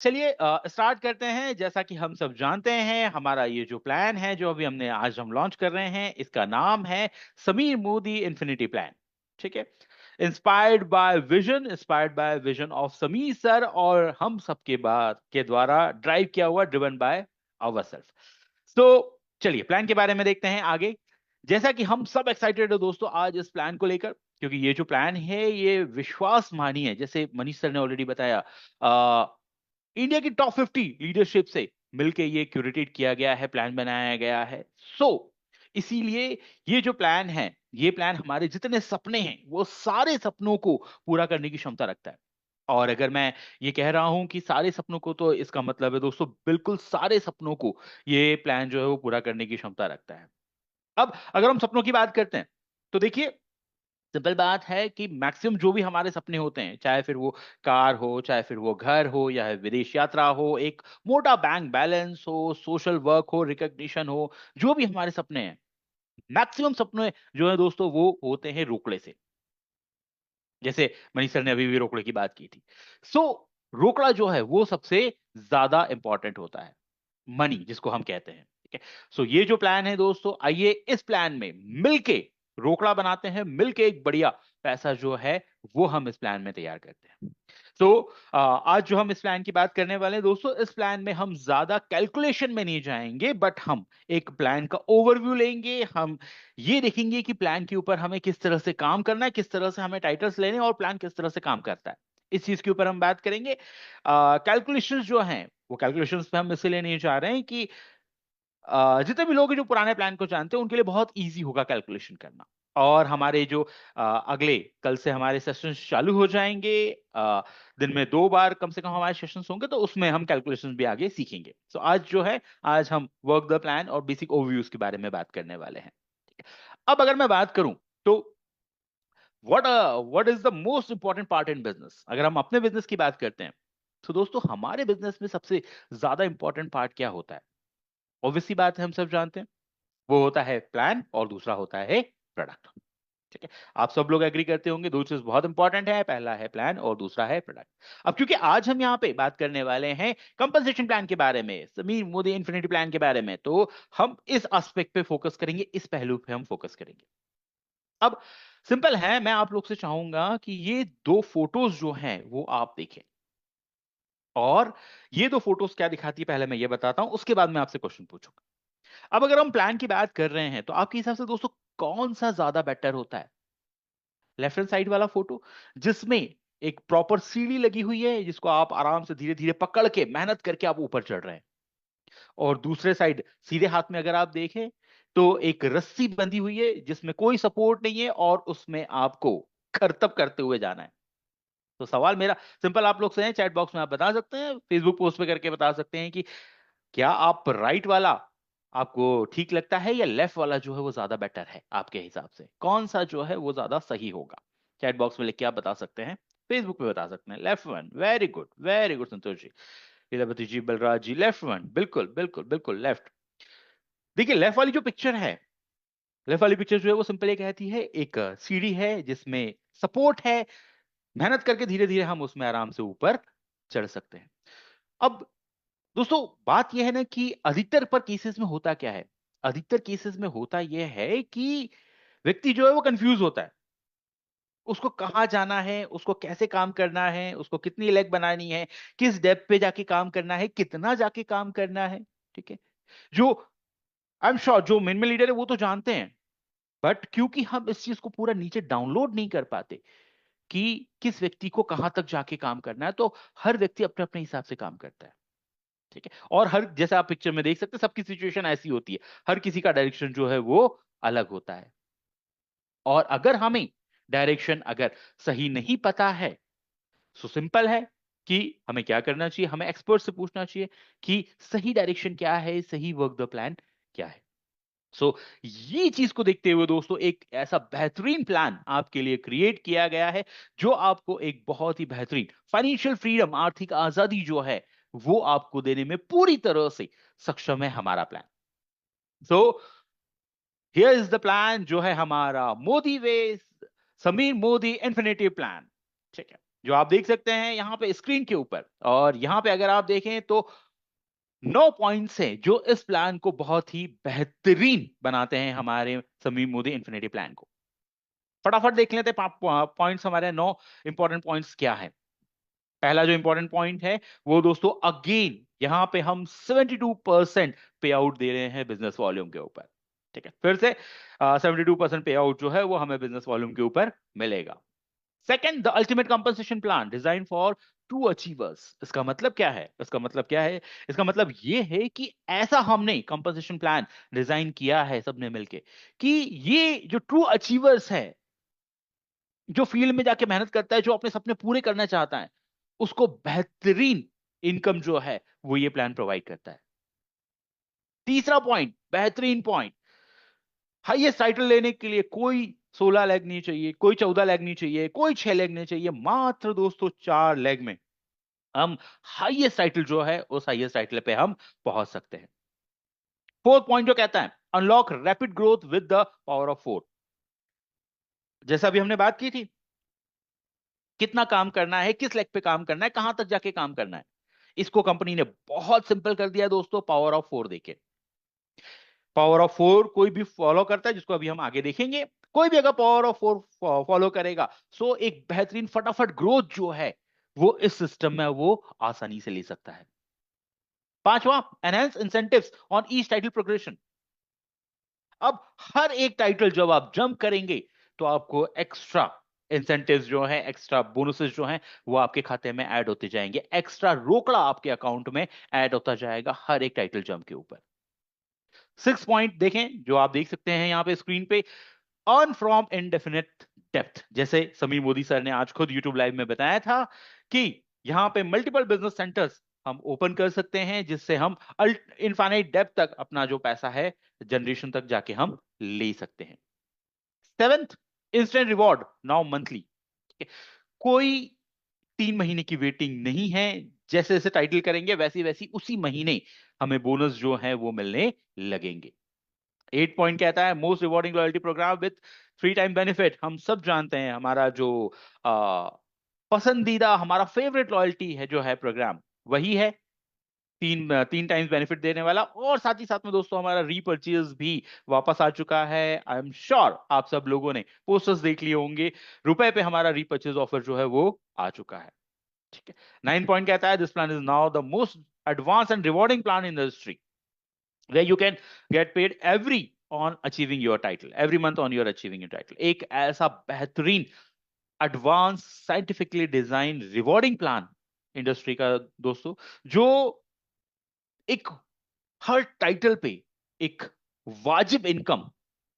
चलिए स्टार्ट करते हैं। जैसा कि हम सब जानते हैं, हमारा ये जो प्लान है जो अभी हमने आज हम लॉन्च कर रहे हैं, इसका नाम है समीर मोदी इन्फिनिटी प्लान। ठीक है। Inspired by vision of Sameer sir, और हम सबके बाद के द्वारा ड्राइव किया हुआ, ड्रिवन बाय आवर सेल्फ। तो चलिए प्लान के बारे में देखते हैं आगे। जैसा कि हम सब एक्साइटेड है दोस्तों आज इस प्लान को लेकर, क्योंकि ये जो प्लान है ये विश्वास मानिए, जैसे मनीष सर ने ऑलरेडी बताया, इंडिया की टॉप 50 लीडरशिप से मिलके ये क्यूरेटेड किया गया है, प्लान बनाया गया है। सो इसीलिए ये जो प्लान है, ये प्लान हमारे जितने सपने हैं वो सारे सपनों को पूरा करने की क्षमता रखता है। और अगर मैं ये कह रहा हूं कि सारे सपनों को, तो इसका मतलब है दोस्तों बिल्कुल सारे सपनों को ये प्लान जो है वो पूरा करने की क्षमता रखता है। अब अगर हम सपनों की बात करते हैं, तो देखिए सिंपल बात है कि मैक्सिमम जो भी हमारे सपने होते हैं, चाहे फिर वो कार हो, चाहे फिर वो घर हो, या विदेश यात्रा हो, एक मोटा बैंक बैलेंस हो, सोशल वर्क हो, रिकॉग्निशन हो, जो भी हमारे सपने हैं, मैक्सिमम सपने जो है दोस्तों वो होते हैं रोकड़े से। जैसे मनीष सर ने अभी भी रोकड़े की बात की थी। सो रोकड़ा जो है वो सबसे ज्यादा इंपॉर्टेंट होता है, मनी जिसको हम कहते हैं। ठीक है। सो ये जो प्लान है दोस्तों, आइए इस प्लान में मिलके रोकड़ा बनाते हैं, मिलके एक बढ़िया पैसा जो है वो हम इस प्लान में तैयार करते हैं। तो आज जो हम इस प्लान की बात करने वाले हैं दोस्तों, इस प्लान में हम ज्यादा कैलकुलेशन में नहीं जाएंगे, बट हम एक प्लान का ओवरव्यू लेंगे। हम ये देखेंगे कि प्लान के ऊपर हमें किस तरह से काम करना है, किस तरह से हमें टाइटल्स लेने हैं, और प्लान किस तरह से काम करता है, इस चीज के ऊपर हम बात करेंगे। कैलकुलेशंस जो हैं, वो कैलकुलेशंस पे हम इसलिए नहीं जा रहे हैं कि जितने भी लोग हैं जो पुराने प्लान को जानते हैं उनके लिए बहुत इजी होगा कैलकुलेशन करना। और हमारे जो अगले कल से हमारे सेशंस चालू हो जाएंगे, दिन में 2 बार कम से कम हमारे सेशंस होंगे, तो उसमें हम कैलकुलेशंस भी आगे सीखेंगे। तो आज जो है, आज हम वर्क द प्लान और बेसिक ओवरव्यूज के बारे में बात करने वाले हैं। ठीक है। अब अगर मैं बात करूं, तो what what is the most important part in business, अगर हम अपने बिजनेस की बात करते हैं, तो दोस्तों हमारे बिजनेस में सबसे ज्यादा इंपॉर्टेंट पार्ट क्या होता है? ऑब्वियसली बात है, हम सब जानते हैं, वो होता है प्लान और दूसरा होता है प्रोडक्ट। ठीक है। आप सब लोग एग्री करते होंगे, दो चीज बहुत इंपॉर्टेंट है, पहला है प्लान और दूसरा है प्रोडक्ट। अब क्योंकि आज हम यहाँ पे बात करने वाले हैं कंपनसेशन प्लान के बारे में, समीर मोदी इन्फिनिटी प्लान के बारे में, तो हम इस एस्पेक्ट पे फोकस करेंगे, इस पहलू पे हम फोकस करेंगे। अब सिंपल है, मैं आप लोग से चाहूंगा कि ये दो फोटोज जो हैं वो आप देखें। और ये दो फोटोज क्या दिखाती है पहले मैं ये बताता हूं, उसके बाद मैं आपसे क्वेश्चन पूछूंगा। अब अगर हम प्लान की बात कर रहे हैं, तो आपके हिसाब से दोस्तों कौन सा ज्यादा बेटर होता है? लेफ्ट हैंड साइड वाला फोटो, जिसमें एक प्रॉपर सीढ़ी लगी हुई है, जिसको आप आराम से धीरे धीरे पकड़ के मेहनत करके आप ऊपर चढ़ रहे हैं, और दूसरे साइड सीधे हाथ में अगर आप देखें, तो एक रस्सी बंधी हुई है जिसमें कोई सपोर्ट नहीं है, और उसमें आपको करतब करते हुए जाना है। तो सवाल मेरा सिंपल आप लोग से है, चैट बॉक्स में आप बता सकते हैं, फेसबुक पोस्ट पे करके बता सकते हैं कि क्या आप राइट वाला आपको ठीक लगता है, या लेफ्ट वाला जो है वो ज्यादा बेटर है? आपके हिसाब से कौन सा जो है वो ज्यादा सही होगा? चैट बॉक्स में लिख के आप बता सकते हैं, फेसबुक पे बता सकते हैं। Left one, very good Santosh ji, Lilavati जी, बलराज जी, लेफ्ट वन, बिल्कुल बिल्कुल बिल्कुल लेफ्ट। देखिए लेफ्ट वाली जो पिक्चर है, लेफ्ट वाली पिक्चर जो है वो सिंपल ये कहती है, एक सीढ़ी है जिसमें सपोर्ट है, मेहनत करके धीरे धीरे हम उसमें आराम से ऊपर चढ़ सकते हैं। अब दोस्तों बात यह है ना कि अधिकतर पर केसेस में होता क्या है, अधिकतर केसेस में होता यह है कि व्यक्ति जो है वो कंफ्यूज होता है, उसको कहाँ जाना है, उसको कैसे काम करना है, उसको कितनी लेग बनानी है, किस डेप्थ पे जाके काम करना है, कितना जाके काम करना है। ठीक है। जो आई एम श्योर जो मेन लीडर है वो तो जानते हैं, बट क्योंकि हम इस चीज को पूरा नीचे डाउनलोड नहीं कर पाते कि किस व्यक्ति को कहां तक जाके काम करना है, तो हर व्यक्ति अपने अपने हिसाब से काम करता है। ठीक है। और हर, जैसे आप पिक्चर में देख सकते हैं, सबकी सिचुएशन ऐसी होती है, हर किसी का डायरेक्शन जो है वो अलग होता है। और अगर हमें डायरेक्शन अगर सही नहीं पता है, सो सिंपल है कि हमें क्या करना चाहिए, हमें एक्सपर्ट से पूछना चाहिए कि सही डायरेक्शन क्या है, सही वर्क द प्लान क्या है। सो ये चीज को देखते हुए दोस्तों, एक ऐसा बेहतरीन प्लान आपके लिए क्रिएट किया गया है, जो आपको एक बहुत ही बेहतरीन फाइनेंशियल फ्रीडम, आर्थिक आजादी जो है वो आपको देने में पूरी तरह से सक्षम है हमारा plan. So here is the plan, जो है हमारा मोदी वे, समीर मोदी इन्फिनिटी प्लान। ठीक है। जो आप देख सकते हैं यहाँ पे स्क्रीन के ऊपर, और यहाँ पे अगर आप देखें तो 9 पॉइंट्स हैं जो इस प्लान को बहुत ही बेहतरीन बनाते हैं, हमारे समीम मोदी इन्फिनिटी प्लान को। फटाफट देख लेते हैं पॉइंट्स, हमारे 9 इंपॉर्टेंट पॉइंट्स क्या है। पहला जो इंपॉर्टेंट पॉइंट है वो दोस्तों, अगेन यहाँ पे हम 72% पे आउट दे रहे हैं बिजनेस वॉल्यूम के ऊपर। ठीक है, फिर से 72% पे आउट जो है वो हमें बिजनेस वॉल्यूम के ऊपर मिलेगा। Second, the ultimate compensation plan design for true achievers. इसका मतलब क्या है? इसका मतलब क्या है? इसका मतलब ये है कि ऐसा हमने कंपनसेशन प्लान डिजाइन किया है सबने मिलके कि ये जो ट्रू अचीवर्स है, जो फील्ड में जाके मेहनत करता है, जो अपने सपने पूरे करना चाहता है, उसको बेहतरीन इनकम जो है वो ये प्लान प्रोवाइड करता है। तीसरा पॉइंट, बेहतरीन पॉइंट, हाईएस्ट टाइटल लेने के लिए कोई 16 लेग नहीं चाहिए, कोई 14 लेग नहीं चाहिए, कोई 6 लेग नहीं चाहिए, मात्र दोस्तों 4 लेग में हम हाईएस्ट टाइटल जो है उस हाईएस्ट टाइटल पे हम पहुंच सकते हैं। फोर्थ पॉइंट जो कहता है, unlock rapid growth with the power of 4। जैसा अभी हमने बात की थी, कितना काम करना है, किस लेग पे काम करना है, कहां तक जाके काम करना है, इसको कंपनी ने बहुत सिंपल कर दिया दोस्तों, पावर ऑफ 4 देके। पावर ऑफ 4 कोई भी फॉलो करता है, जिसको अभी हम आगे देखेंगे, कोई भी अगर पावर ऑफ 4 फॉलो करेगा, सो एक बेहतरीन फटाफट ग्रोथ जो है वो इस सिस्टम में वो आसानी से ले सकता है। पांचवा, enhance incentives on each title progression. अब हर एक टाइटल जब आप जंप करेंगे तो आपको एक्स्ट्रा इंसेंटिव्स जो है, एक्स्ट्रा बोनसेस जो हैं वो आपके खाते में ऐड होते जाएंगे, एक्स्ट्रा रोकड़ा आपके अकाउंट में ऐड होता जाएगा हर एक टाइटल जंप के ऊपर। 6 पॉइंट देखें जो आप देख सकते हैं यहाँ पे स्क्रीन पे, अर्न फ्रॉम इनडेफिनेट डेप्थ। जैसे समीर मोदी सर ने आज खुद यूट्यूब लाइव में बताया था कि यहाँ पे मल्टीपल बिजनेस सेंटर्स हम ओपन कर सकते हैं, जिससे हम इनफाइनाइट डेप्थ तक अपना जो पैसा है जनरेशन तक जाके हम ले सकते हैं। Seventh, instant reward now monthly. कोई 3 महीने की वेटिंग नहीं है, जैसे जैसे टाइटल करेंगे वैसी वैसी उसी महीने हमें बोनस जो है वो मिलने लगेंगे। 8 पॉइंट कहता है, most rewarding loyalty programme with 3 time benefit. हम सब जानते हैं हमारा जो आ, पसंदीदा, हमारा फेवरेट लॉयल्टी है जो है प्रोग्राम, वही है 3 टाइम्स बेनिफिट देने वाला। और साथ ही साथ में दोस्तों हमारा रीपर्चेज भी वापस आ चुका है। आई एम श्योर आप सब लोगों ने पोस्टर्स देख लिए होंगे, रुपए पे हमारा रीपर्चेज ऑफर जो है वो आ चुका है। ठीक है। 9 पॉइंट कहता है, this plan is now the most advance and rewarding plan in the history, where you can get paid every on achieving your title, every month on your achieving your title। एक ऐसा बेहतरीन advance scientifically design rewarding plan industry का दोस्तों, जो एक हर title पे एक वाजिब इनकम,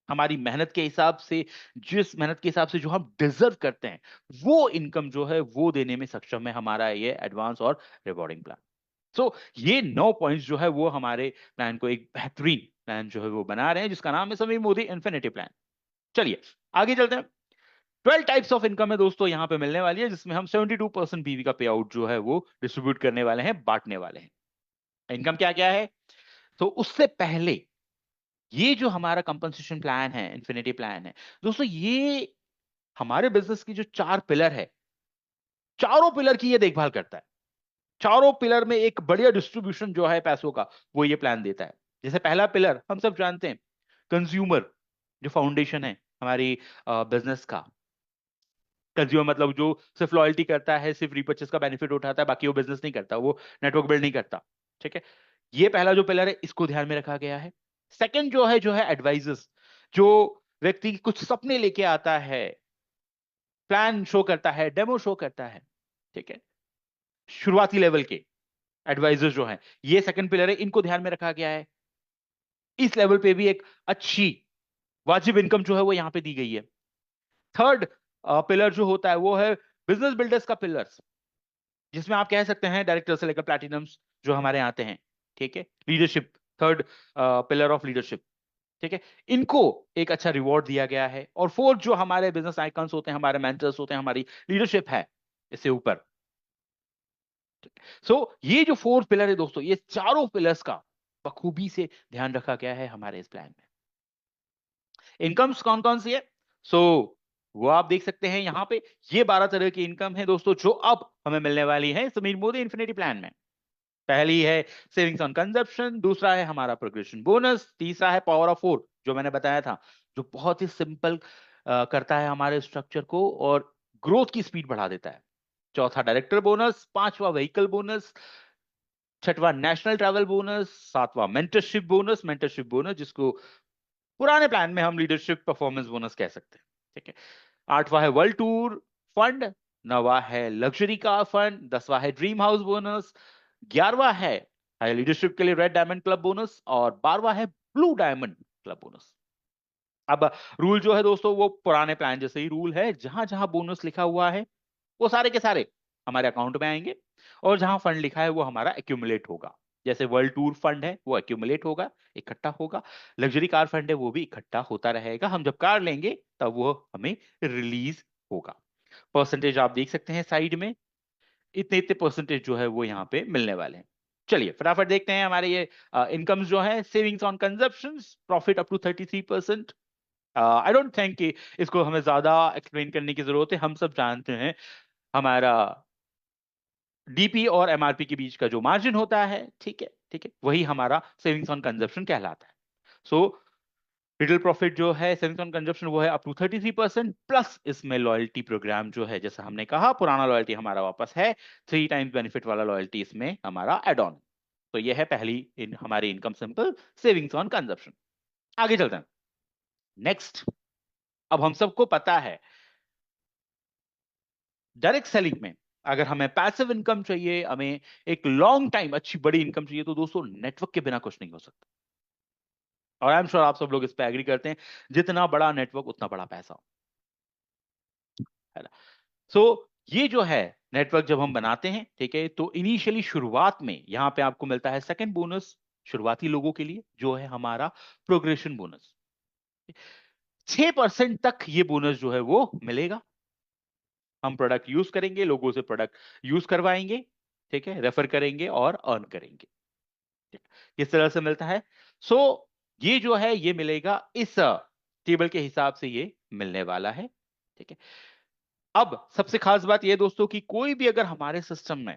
हमारी मेहनत के हिसाब से, जिस मेहनत के हिसाब से जो हम डिजर्व करते हैं, वो इनकम जो है वो देने में सक्षम है हमारा ये एडवांस और रिवॉर्डिंग प्लान। सो ये 9 पॉइंट्स जो है वो हमारे प्लान को एक बेहतरीन प्लान जो है वो बना रहे हैं, जिसका नाम है समीर मोदी इन्फिनिटी प्लान। चलिए आगे चलते हैं। 12 टाइप्स ऑफ इनकम है दोस्तों यहाँ पे मिलने वाली है, जिसमें हम 72% बीवी का पे आउट जो है वो डिस्ट्रीब्यूट करने वाले हैं, बांटने वाले हैं। इनकम क्या क्या है? तो उससे पहले, ये जो हमारा कंपनसेशन प्लान है, इन्फिनिटी प्लान है दोस्तों, ये हमारे बिजनेस की जो 4 पिलर है, चारों पिलर की ये देखभाल करता है। चारों पिलर में एक बढ़िया डिस्ट्रीब्यूशन जो है पैसों का, वो ये प्लान देता है। जैसे पहला पिलर हम सब जानते हैं, कंज्यूमर, जो फाउंडेशन है हमारी बिजनेस का। कंज्यूमर मतलब जो सिर्फ लॉयल्टी करता है, सिर्फ रिपर्चेस का बेनिफिट उठाता है, बाकी वो बिजनेस नहीं करता, वो नेटवर्क बिल्ड नहीं करता। ठीक है, ये पहला जो पिलर है इसको ध्यान में रखा गया है। सेकंड जो है एडवाइजर्स, जो व्यक्ति कुछ सपने लेके आता है, प्लान शो करता है, डेमो शो करता है। ठीक है, शुरुआती लेवल के एडवाइजर्स जो हैं, ये सेकंड पिलर है, इनको ध्यान में रखा गया है। इस लेवल पे भी एक अच्छी वाजिब इनकम जो है वो यहां पे दी गई है। थर्ड पिलर जो होता है वो है बिजनेस बिल्डर्स का पिलर्स, जिसमें आप कह सकते हैं डायरेक्टर से लेकर प्लैटिनम्स जो हमारे यहाँ आते हैं। ठीक है, leadership, third pillar of leadership. ठीक है, इनको एक अच्छा रिवॉर्ड दिया गया है। और फोर्थ जो हमारे बिजनेस आइकन्स होते हैं, हमारे मेंटर्स होते हैं, हमारी लीडरशिप है इससे ऊपर। सो ये जो फोर्थ पिलर है दोस्तों, ये चारों पिलर्स का बखूबी से ध्यान रखा गया है हमारे इस प्लान में। इनकम्स कौन कौन सी है? सो वो आप देख सकते हैं यहाँ पे। ये 12 तरह की इनकम है दोस्तों जो अब हमें मिलने वाली है समीर मोदी इन्फिनिटी प्लान में। पहली है सेविंग्स ऑन कंजप्शन, दूसरा है हमारा प्रोग्रेशन बोनस, तीसरा है पावर ऑफ फोर जो मैंने बताया था, जो बहुत ही सिंपल करता है हमारे स्ट्रक्चर को और ग्रोथ की स्पीड बढ़ा देता है, चौथा डायरेक्टर बोनस, पांचवा व्हीकल बोनस, छठवां नेशनल ट्रैवल बोनस, सातवां मेंटरशिप बोनस जिसको पुराने प्लान में हम लीडरशिप परफॉर्मेंस बोनस कह सकते हैं, ठीक है। आठवां है वर्ल्ड टूर फंड, नवा है लग्जरी कार फंड, दसवां है ड्रीम हाउस बोनस, ग्यारहवां है लीडरशिप के लिए रेड डायमंड क्लब बोनस और बारहवां है ब्लू डायमंड क्लब बोनस। अब रूल जो है दोस्तों वो पुराने प्लान जैसे ही रूल है, जहां जहां बोनस लिखा हुआ है वो सारे के सारे हमारे अकाउंट में आएंगे और जहां फंड लिखा है वो हमारा एक्यूमुलेट होगा। जैसे वर्ल्ड टूर फंड है वो एक्यूमुलेट होगा, इकट्ठा होगा, लग्जरी कार फंड है वो भी इकट्ठा होता रहेगा, हम जब कार लेंगे तब वो हमें रिलीज होगा। परसेंटेज आप देख सकते हैं साइड में, इतने इतने परसेंटेज जो है वो यहाँ पे मिलने वाले हैं। चलिए फटाफट देखते हैं हमारे ये इनकम्स जो है। Savings on consumption profit up to 33%। I don't think कि इसको हमें ज्यादा एक्सप्लेन करने की जरूरत है, हम सब जानते हैं हमारा डीपी और एमआरपी के बीच का जो मार्जिन होता है, ठीक है ठीक है, वही हमारा सेविंग्स ऑन कंजप्शन कहलाता है। सो रिटेल प्रॉफिट जो है सेविंग्स ऑन कंजप्शन वो है अप टू 33%, प्लस इसमें लॉयल्टी प्रोग्राम जो है जैसा हमने कहा पुराना लॉयल्टी हमारा वापस है, 3 टाइम्स बेनिफिट वाला लॉयल्टी इसमें हमारा एड ऑन। तो ये है पहली हमारी income simple savings on consumption. आगे चलते हैं नेक्स्ट। अब हम सबको पता है डायरेक्ट सेलिंग में अगर हमें पैसिव इनकम चाहिए, हमें एक लॉन्ग टाइम अच्छी बड़ी इनकम चाहिए, तो दोस्तों नेटवर्क के बिना कुछ नहीं हो सकता। और आई एम श्योर आप सब लोग इस पे एग्री करते हैं, जितना बड़ा नेटवर्क उतना बड़ा पैसा, है ना। सो ये जो है नेटवर्क जब हम बनाते हैं, ठीक है, तो इनिशियली शुरुआत में यहां पे आपको मिलता है सेकंड बोनस शुरुआती लोगों के लिए जो है हमारा प्रोग्रेशन बोनस। 6% तक ये बोनस जो है वो मिलेगा। हम प्रोडक्ट यूज करेंगे, लोगों से प्रोडक्ट यूज करवाएंगे, ठीक है, रेफर करेंगे और अर्न करेंगे, ठीक। किस तरह से मिलता है? सो ये जो है ये मिलेगा इस टेबल के हिसाब से ये मिलने वाला है, ठीक है। अब सबसे खास बात ये दोस्तों कि कोई भी अगर हमारे सिस्टम में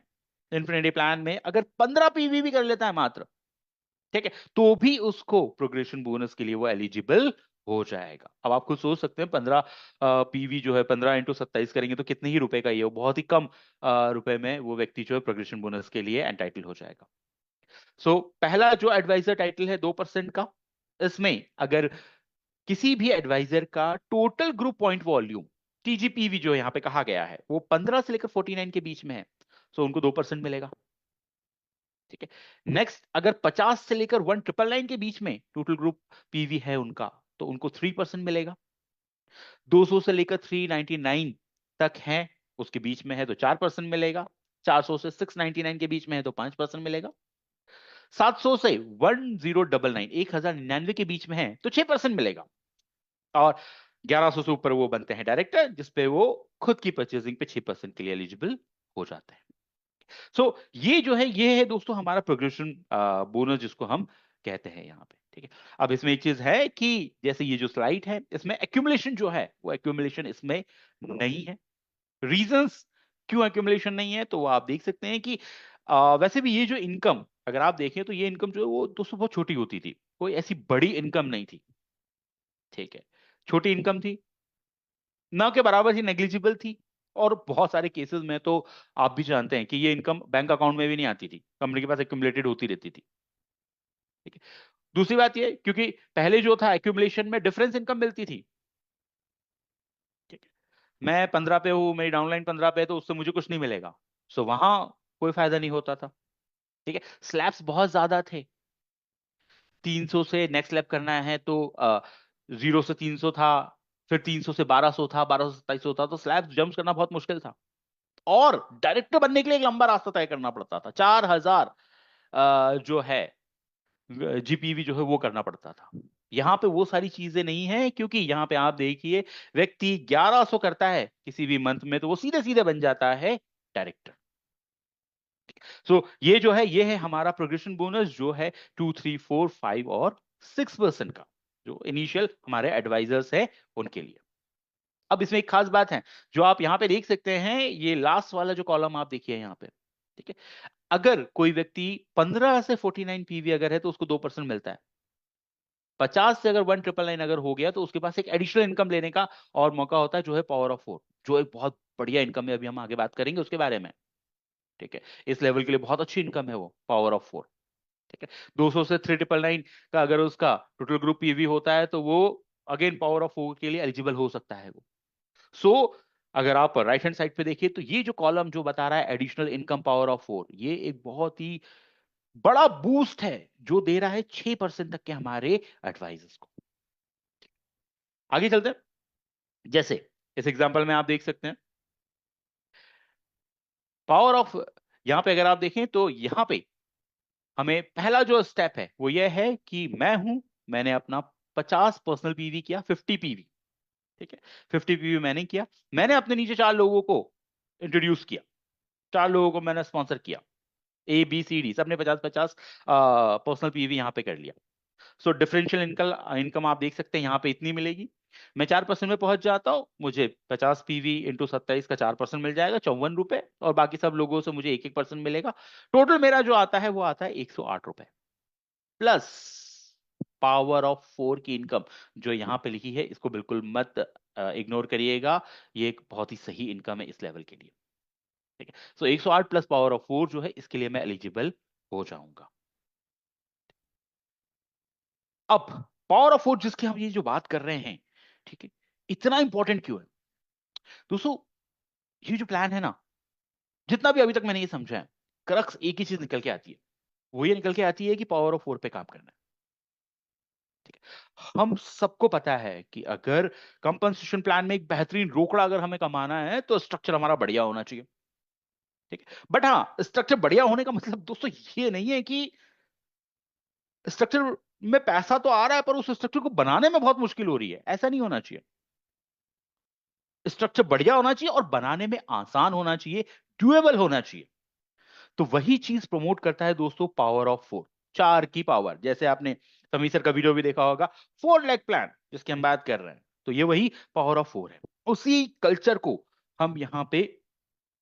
इन्फिनिटी प्लान में अगर 15 पीवी भी कर लेता है मात्र, ठीक है, तो भी उसको प्रोग्रेशन बोनस के लिए वो एलिजिबल हो जाएगा। अब आप खुद सोच सकते हैं 15 पीवी जो है 15 × 27 करेंगे तो कितने ही रुपए का ये हो, बहुत ही कम रुपए में वो व्यक्ति जो है प्रोग्रेशन बोनस के लिए एंटाइटल हो जाएगा। सो पहला जो एडवाइजर टाइटल है 2% का, इसमें अगर किसी भी एडवाइजर का टोटल ग्रुप पॉइंट वॉल्यूम टीजीपीवी जो यहाँ पे कहा गया है वो 15 से लेकर 49 के बीच में है, सो उनको 2% मिलेगा, ठीक है। नेक्स्ट अगर 50 से लेकर 1999 के बीच में टोटल ग्रुप पीवी है उनका, तो उनको 3% मिलेगा। 200 से लेकर 399 तक है उसके बीच में है तो 4% मिलेगा। 400 से 699 के बीच में है तो 5% मिलेगा। 700 से 1099 के बीच में है तो 6% मिलेगा। और 1100 से ऊपर वो बनते हैं डायरेक्टर, जिसपे वो खुद की परचेजिंग पे 6% के लिए एलिजिबल हो जाते हैं। सो ये जो है ये है दोस्तों हमारा प्रोग्रेशन बोनस जिसको हम कहते हैं यहाँ पे, ठीक है। अब इसमें एक चीज है कि जैसे ये जो स्लाइड है इसमें एक्यूमुलेशन जो है वो एक्यूमुलेशन इसमें नहीं है। रीजंस क्यों एक्यूमुलेशन नहीं है तो वो आप देख सकते हैं कि वैसे भी ये जो इनकम अगर आप देखें तो ये इनकम जो है वो दोस्तों बहुत छोटी होती थी, कोई ऐसी बड़ी इनकम नहीं थी, ठीक है, छोटी इनकम थी, ना के बराबर ही नेग्लिजिबल थी। और बहुत सारे केसेस में तो आप भी जानते हैं कि ये इनकम बैंक अकाउंट में भी नहीं आती थी, कंपनी के पास एक्यूमुलेटेड होती रहती थी, ठीक है। दूसरी बात ये क्योंकि पहले जो था एक्यूमुलेशन में डिफरेंस इनकम मिलती थी, ठीक है, मैं 15 पे हूँ, मेरी डाउनलाइन 15 पे है तो उससे मुझे कुछ नहीं मिलेगा, सो वहां कोई फायदा नहीं होता था, ठीक है। स्लैब्स बहुत ज्यादा थे, 300 से नेक्स्ट स्लैब करना है तो 0 से 300 था, फिर 300 से 1200 था, 1200 से 2700 था, तो स्लैब जंप करना बहुत मुश्किल था। और डायरेक्टर बनने के लिए एक लंबा रास्ता तय करना पड़ता था, 4000 जो है जीपीवी जो है वो करना पड़ता था। यहाँ पे वो सारी चीजें नहीं है, क्योंकि यहाँ पे आप देखिए व्यक्ति 1100 करता है किसी भी मंथ में तो वो सीधे सीधे बन जाता है डायरेक्टर। सो ये जो है ये है हमारा प्रोग्रेशन बोनस जो है 2, 3, 4, 5 और 6% का, जो इनिशियल हमारे एडवाइजर्स है उनके लिए। अब इसमें एक खास बात है जो आप यहाँ पे देख सकते हैं, ये लास्ट वाला जो कॉलम आप देखिए यहाँ पे, ठीक है। अगर कोई व्यक्ति 15 से 49 पीवी अगर है तो उसको 2% मिलता है। 50 से अगर 1999 अगर हो गया तो उसके पास एक एडिशनल इनकम लेने का और मौका होता है, जो है पावर ऑफ 4, जो एक बहुत बढ़िया इनकम है। अभी हम आगे बात करेंगे उसके बारे में, ठीक है। इस लेवल के लिए बहुत अच्छी इनकम है वो पावर ऑफ 4, ठीक है। 200 से 3999 का अगर उसका टोटल ग्रुप पीवी होता है तो वो अगेन पावर ऑफ 4 के लिए एलिजिबल हो सकता है वो। सो अगर आप राइट हैंड साइड पे देखिए तो ये जो कॉलम जो बता रहा है एडिशनल इनकम पावर ऑफ 4, ये एक बहुत ही बड़ा बूस्ट है जो दे रहा है 6% तक के हमारे एडवाइजर्स को। आगे चलते हैं। जैसे इस एग्जांपल में आप देख सकते हैं पावर ऑफ, यहां पे अगर आप देखें तो यहां पे हमें पहला जो स्टेप है वो ये है कि मैंने अपना 50 पर्सनल पीवी किया, 50 पीवी, ठीक है। 50 पीवी मैंने किया, मैंने अपने नीचे 4 लोगों को इंट्रोड्यूस किया, 4 लोगों को मैंने स्पॉन्सर किया, ABCD सबने 50-50 पर्सनल पीवी यहाँ पे कर लिया। सो डिफरेंशियल इनकम इनकम आप देख सकते हैं यहाँ पे इतनी मिलेगी। मैं 4% में पहुंच जाता हूँ, मुझे 50 पीवी इंटू 27 का 4% मिल जाएगा, 54 रुपए, और बाकी सब लोगों से मुझे 1-1% मिलेगा। टोटल मेरा जो आता है वो आता है 108 रुपए, प्लस पावर ऑफ 4 की इनकम जो यहाँ पे लिखी है, इसको बिल्कुल मत इग्नोर करिएगा। ये एक बहुत ही सही इनकम है इस लेवल के लिए, ठीक है। सो 108 प्लस पावर ऑफ 4 जो है इसके लिए मैं एलिजिबल हो जाऊंगा। अब पावर ऑफ 4 जिसकी हम ये जो बात कर रहे हैं, ठीक है, इतना इंपॉर्टेंट क्यों है दोस्तों? ये जो प्लान है ना, जितना भी अभी तक मैंने ये समझा है, क्रक्स एक ही चीज निकल के आती है, वो ये निकल के आती है कि पावर ऑफ 4 पे काम करना है, ठीक है। हम सबको पता है कि अगर कंपनसेशन प्लान में एक बेहतरीन रोकड़ा अगर हमें कमाना है तो स्ट्रक्चर हमारा बढ़िया होना चाहिए, ठीक है। बट हाँ, स्ट्रक्चर बढ़िया होने का मतलब दोस्तों ये नहीं है कि स्ट्रक्चर में पैसा तो आ रहा है पर उस स्ट्रक्चर को बनाने में बहुत मुश्किल हो रही है, ऐसा नहीं होना चाहिए। स्ट्रक्चर बढ़िया होना चाहिए और बनाने में आसान होना चाहिए, ड्यूएबल होना चाहिए। तो वही चीज प्रमोट करता है दोस्तों पावर ऑफ 4, 4 की पावर। जैसे आपने समीर सर का वीडियो भी देखा होगा, 4 लेग प्लान जिसकी हम बात कर रहे हैं, तो ये वही पावर ऑफ 4 है। उसी कल्चर को हम यहाँ पे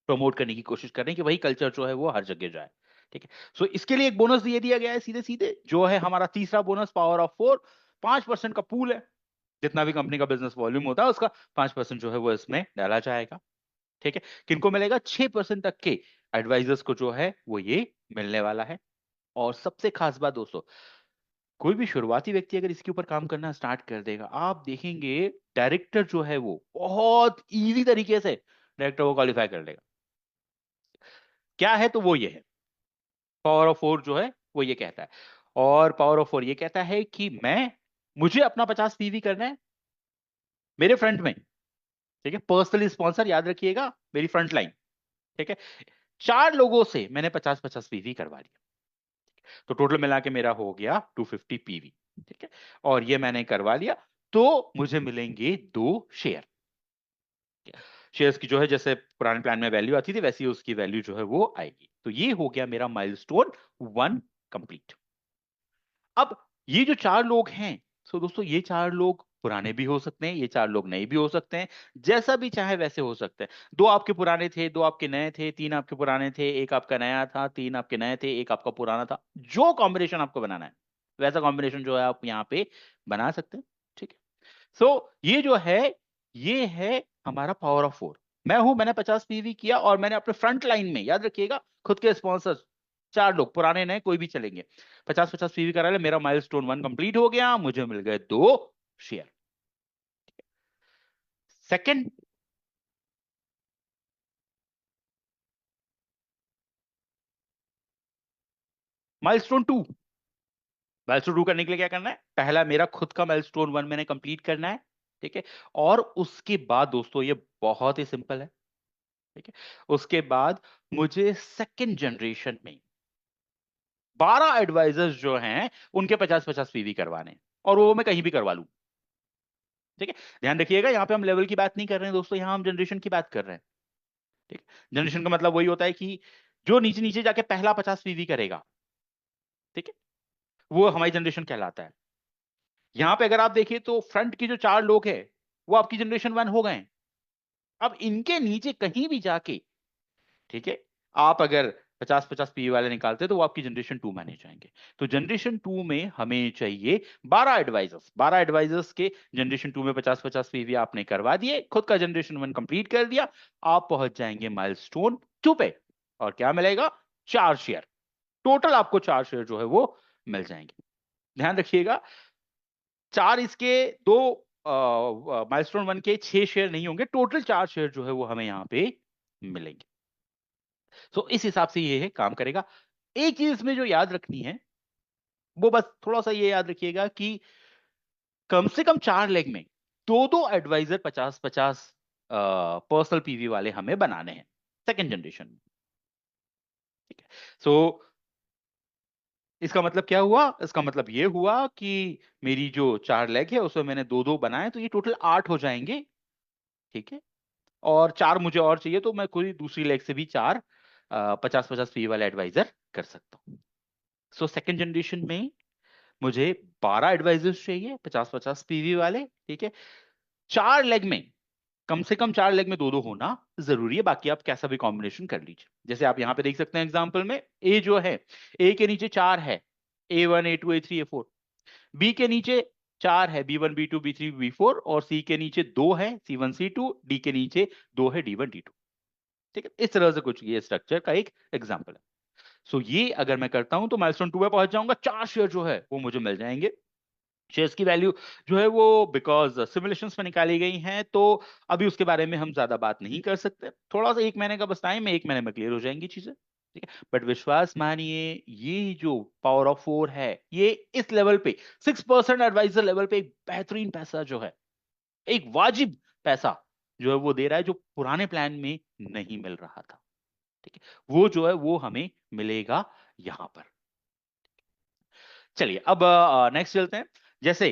प्रमोट करने की कोशिश कर रहे हैं कि वही कल्चर जो है वो हर जगह जाए, ठीक है। सो इसके लिए एक बोनस दे दिया गया है सीधे सीधे, जो है हमारा तीसरा बोनस पावर ऑफ 4। 5% का पूल है, जितना भी कंपनी का बिजनेस वॉल्यूम होता है उसका 5% जो है वो इसमें डाला जाएगा, ठीक है। किनको मिलेगा? 6% तक के एडवाइजर्स को जो है वो ये मिलने वाला है। और सबसे खास बात दोस्तों, कोई भी शुरुआती व्यक्ति अगर इसके ऊपर काम करना स्टार्ट कर देगा, आप देखेंगे डायरेक्टर जो है वो बहुत इजी तरीके से डायरेक्टर को क्वालिफाई कर लेगा। क्या है? तो वो ये है, पावर ऑफ 4 जो है वो ये कहता है। और पावर ऑफ 4 ये कहता है कि मुझे अपना 50 पीवी करना है मेरे फ्रंट में, ठीक है। पर्सनली स्पॉन्सर, याद रखिएगा, मेरी फ्रंट लाइन, ठीक है। 4 लोगों से मैंने 50-50 पीवी करवा लिया, तो टोटल मिला के मेरा हो गया 250 पीवी, ठीक है। और ये मैंने करवा लिया, तो मुझे मिलेंगे 2 शेयर। शेयर्स की जो है जैसे पुराने प्लान में वैल्यू आती थी वैसी उसकी वैल्यू जो है वो आएगी। तो ये हो गया मेरा माइलस्टोन 1 कंप्लीट। अब ये जो 4 लोग हैं, सो दोस्तों ये 4 लोग पुराने भी हो सकते हैं, ये 4 लोग नए भी हो सकते हैं, जैसा भी चाहे वैसे हो सकते हैं। 2 आपके पुराने थे, 2 आपके नए थे, 3 आपके पुराने थे, 1 आपका नया था, 3 आपके नए थे, 1 आपका पुराना था। जो कॉम्बिनेशन आपको बनाना है वैसा कॉम्बिनेशन जो है आप यहाँ पे बना सकते हैं, ठीक है। सो ये जो है ये है हमारा पावर ऑफ 4। मैंने 50 पीवी किया और मैंने अपने फ्रंट लाइन में, याद रखिएगा, खुद के स्पॉन्सर 4 लोग, पुराने नए कोई भी चलेंगे, 50-50 पीवी करा ले, मेरा माइलस्टोन 1 कंप्लीट हो गया, मुझे मिल गए 2 शेयर। Second, milestone 2। माइलस्टोन 2 करने के लिए क्या करना है? पहला मेरा खुद का माइलस्टोन 1 मैंने कंप्लीट करना है, ठीक है। और उसके बाद दोस्तों ये बहुत ही सिंपल है, ठीक है। उसके बाद मुझे सेकंड जनरेशन में 12 एडवाइजर्स जो हैं उनके 50-50 पीवी करवाने हैं, और वो मैं कहीं भी करवा लूं, ठीक है। ध्यान रखिएगा, यहाँ पे हम लेवल की बात नहीं कर रहे हैं दोस्तों, यहाँ हम जनरेशन की बात कर रहे हैं, ठीक है। जनरेशन का मतलब वही होता है कि जो नीचे नीचे जाके पहला 50 पीवी करेगा, ठीक है, वो हमारी जनरेशन कहलाता है। यहाँ पे अगर आप देखिए तो फ्रंट के जो 4 लोग हैं वो आपकी जनरेशन 1 हो गए हैं, अब इनके नीचे कहीं भी जाके, ठीक है, आप अगर 50-50 पीवी वाले निकालते तो वो आपकी जनरेशन 2 माने जाएंगे। तो जनरेशन 2 में हमें चाहिए 12 एडवाइजर्स। 12 एडवाइजर्स के जनरेशन 2 में 50-50 पीवी आपने करवा दिए, खुद का जनरेशन 1 कंप्लीट कर दिया, आप पहुंच जाएंगे माइलस्टोन 2 पे। और क्या मिलेगा? 4 शेयर। टोटल आपको 4 शेयर जो है वो मिल जाएंगे। ध्यान रखिएगा, 4 इसके, 2 माइलस्टोन 1 के 6 शेयर नहीं होंगे, टोटल 4 शेयर जो है वो हमें यहाँ पे मिलेंगे। तो इस हिसाब से ये है काम करेगा। एक चीज इसमें जो याद रखनी है, वो बस थोड़ा सा ये याद रखिएगा कि कम से कम 4 लेग में 2-2 एडवाइजर 50-50 पर्सनल पीवी वाले हमें बनाने हैं सेकेंड जनरेशन में। ठीक है, सो इसका मतलब क्या हुआ? इसका मतलब ये हुआ कि मेरी जो 4 लेग है उसमें मैंने 2-2 बनाए, तो ये टोटल 8 हो जाएंगे। ठीक है, और 4 मुझे और चाहिए, तो मैं कोई दूसरी लेग से भी 4 50-50 पीवी वाले एडवाइजर कर सकता हूँ। सो सेकेंड जनरेशन में मुझे 12 एडवाइजर्स चाहिए 50-50 पीवी वाले। ठीक है, 4 लेग में, कम से कम 4 लेग में 2-2 होना जरूरी है, बाकी आप कैसा भी कॉम्बिनेशन कर लीजिए। जैसे आप यहां पे देख सकते हैं एग्जांपल में, ए जो है, ए के नीचे 4 है, A1 A2 A3 A4। B के नीचे 4 है, B1 B2 B3 B4। और सी के नीचे 2 है, C1 C2। डी के नीचे 2 है, D1 D2। ठीक है, इस तरह से कुछ ये स्ट्रक्चर का एक एग्जांपल है। सो ये अगर मैं करता हूं तो माइलस्टोन 2 पे पहुंच जाऊंगा, 4 शेयर जो है वो मुझे मिल जाएंगे। शेयर्स की वैल्यू जो है वो बिकॉज सिमुलेशंस में निकाली गई हैं, तो अभी उसके बारे में हम ज्यादा बात नहीं कर सकते। थोड़ा सा 1 महीने का बस टाइम है, 1 महीने में क्लियर हो जाएंगी चीजें। ठीक है, बट विश्वास मानिए, ये जो पावर ऑफ 4 है, ये इस लेवल पे 6% एडवाइजर लेवल पे एक बेहतरीन पैसा जो है, एक वाजिब पैसा जो है वो दे रहा है, जो पुराने प्लान में नहीं मिल रहा था। ठीक है, वो जो है वो हमें मिलेगा यहां पर। चलिए अब नेक्स्ट चलते हैं। जैसे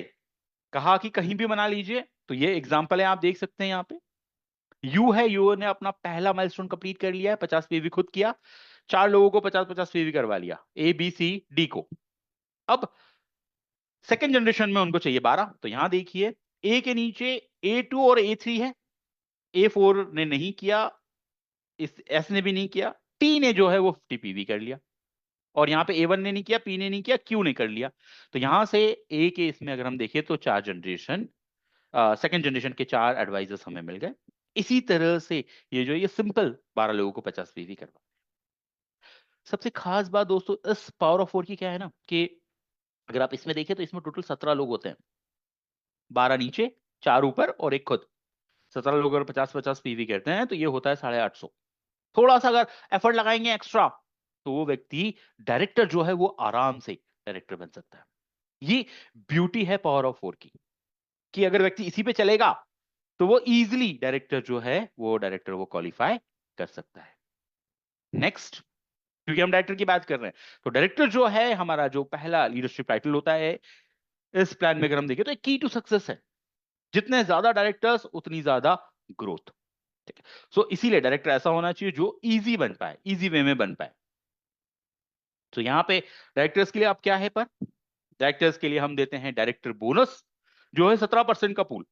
कहा कि कहीं भी बना लीजिए, तो ये एग्जांपल है, आप देख सकते हैं यहाँ पे। यू है, यू ने अपना पहला माइलस्टोन कंप्लीट कर लिया है, 50 पीवी खुद किया, 4 लोगों को 50-50 पीवी करवा लिया, ए बी सी डी को। अब सेकेंड जनरेशन में उनको चाहिए 12। तो यहां देखिए, ए के नीचे A2 और A3 है, A4 ने नहीं किया, इस एस ने भी नहीं किया, टी ने जो है वो 50 पीवी कर लिया। और यहाँ पे A1 ने नहीं किया, पी ने नहीं किया, क्यू ने कर लिया। तो यहां से ए के इसमें अगर हम देखें तो 4 जनरेशन, सेकेंड जनरेशन के 4 एडवाइजर्स हमें मिल गए। इसी तरह से ये सिंपल 12 लोगों को 50 पीवी करवा। सबसे खास बात दोस्तों इस पावर ऑफ 4 की क्या है ना, कि अगर आप इसमें देखें तो इसमें टोटल 17 लोग होते हैं, 12 नीचे, 4 ऊपर और एक खुद। 17 लोग अगर 50-50 पीवी करते हैं तो ये होता है 850। थोड़ा सा अगर एफर्ट लगाएंगे एक्स्ट्रा, तो वो व्यक्ति डायरेक्टर जो है वो आराम से डायरेक्टर बन सकता है। ये ब्यूटी है पावर ऑफ 4 की, कि अगर व्यक्ति इसी पे चलेगा तो वो इजीली डायरेक्टर जो है वो डायरेक्टर वो क्वालिफाई कर सकता है। नेक्स्ट, क्योंकि हम डायरेक्टर की बात कर रहे हैं, तो डायरेक्टर जो है हमारा जो पहला लीडरशिप टाइटल होता है इस प्लान में, अगर हम देखें तो एक की टू सक्सेस है। जितने ज्यादा डायरेक्टर्स उतनी ज्यादा ग्रोथ। ठीक है, सो इसीलिए डायरेक्टर ऐसा होना चाहिए जो इजी बन पाए, इजी वे में बन पाए। तो यहाँ पे डायरेक्टर्स के लिए आप क्या है पर, डायरेक्टर्स के लिए हम देते हैं डायरेक्टर बोनस, जो है 17% का पूल।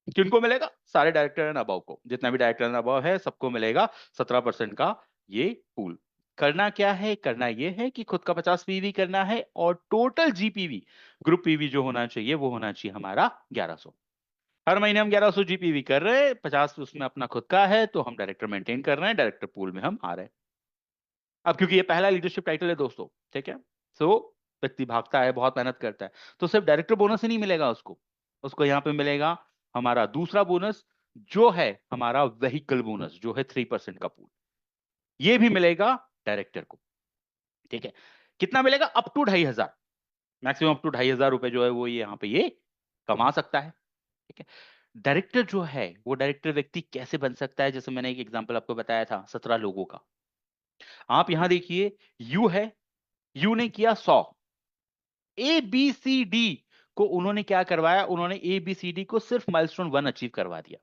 किनको मिलेगा? सारे डायरेक्टर एंड अबव को, जितना भी डायरेक्टर एंड अबव है सबको मिलेगा 17% का ये पूल। करना क्या है? करना ये है कि खुद का 50 पीवी करना है, और टोटल जीपीवी, ग्रुप पीवी जो होना चाहिए वो होना चाहिए हमारा 1100। हर महीने हम 1100 जीपीवी कर रहे हैं, 50 उसमें अपना खुद का है, तो हम डायरेक्टर मेंटेन कर रहे हैं, डायरेक्टर पूल में हम आ रहे हैं। अब क्योंकि ये पहला लीडरशिप टाइटल है दोस्तों, ठीक है, सो व्यक्ति भागता है, बहुत मेहनत करता है, तो सिर्फ डायरेक्टर बोनस ही नहीं मिलेगा उसको। उसको यहाँ पे मिलेगा हमारा दूसरा बोनस, जो है हमारा व्हीकल बोनस, जो है 3% का पूल। ये भी मिलेगा डायरेक्टर को। ठीक है, कितना मिलेगा? Up to 2500, maximum up to 2500 रुपए जो है वो ये यहाँ पे ये कमा सकता है। ठीक है, डायरेक्टर जो है वो डायरेक्टर व्यक्ति कैसे बन सकता है? जैसे मैंने एक एग्जांपल आपको बताया था 17 लोगों का। आप यहां देखिए, यू है, यू ने किया 100। ए बी सी डी को उन्होंने क्या करवाया? उन्होंने ए बी सी डी को सिर्फ माइलस्टोन 1 अचीव करवा दिया।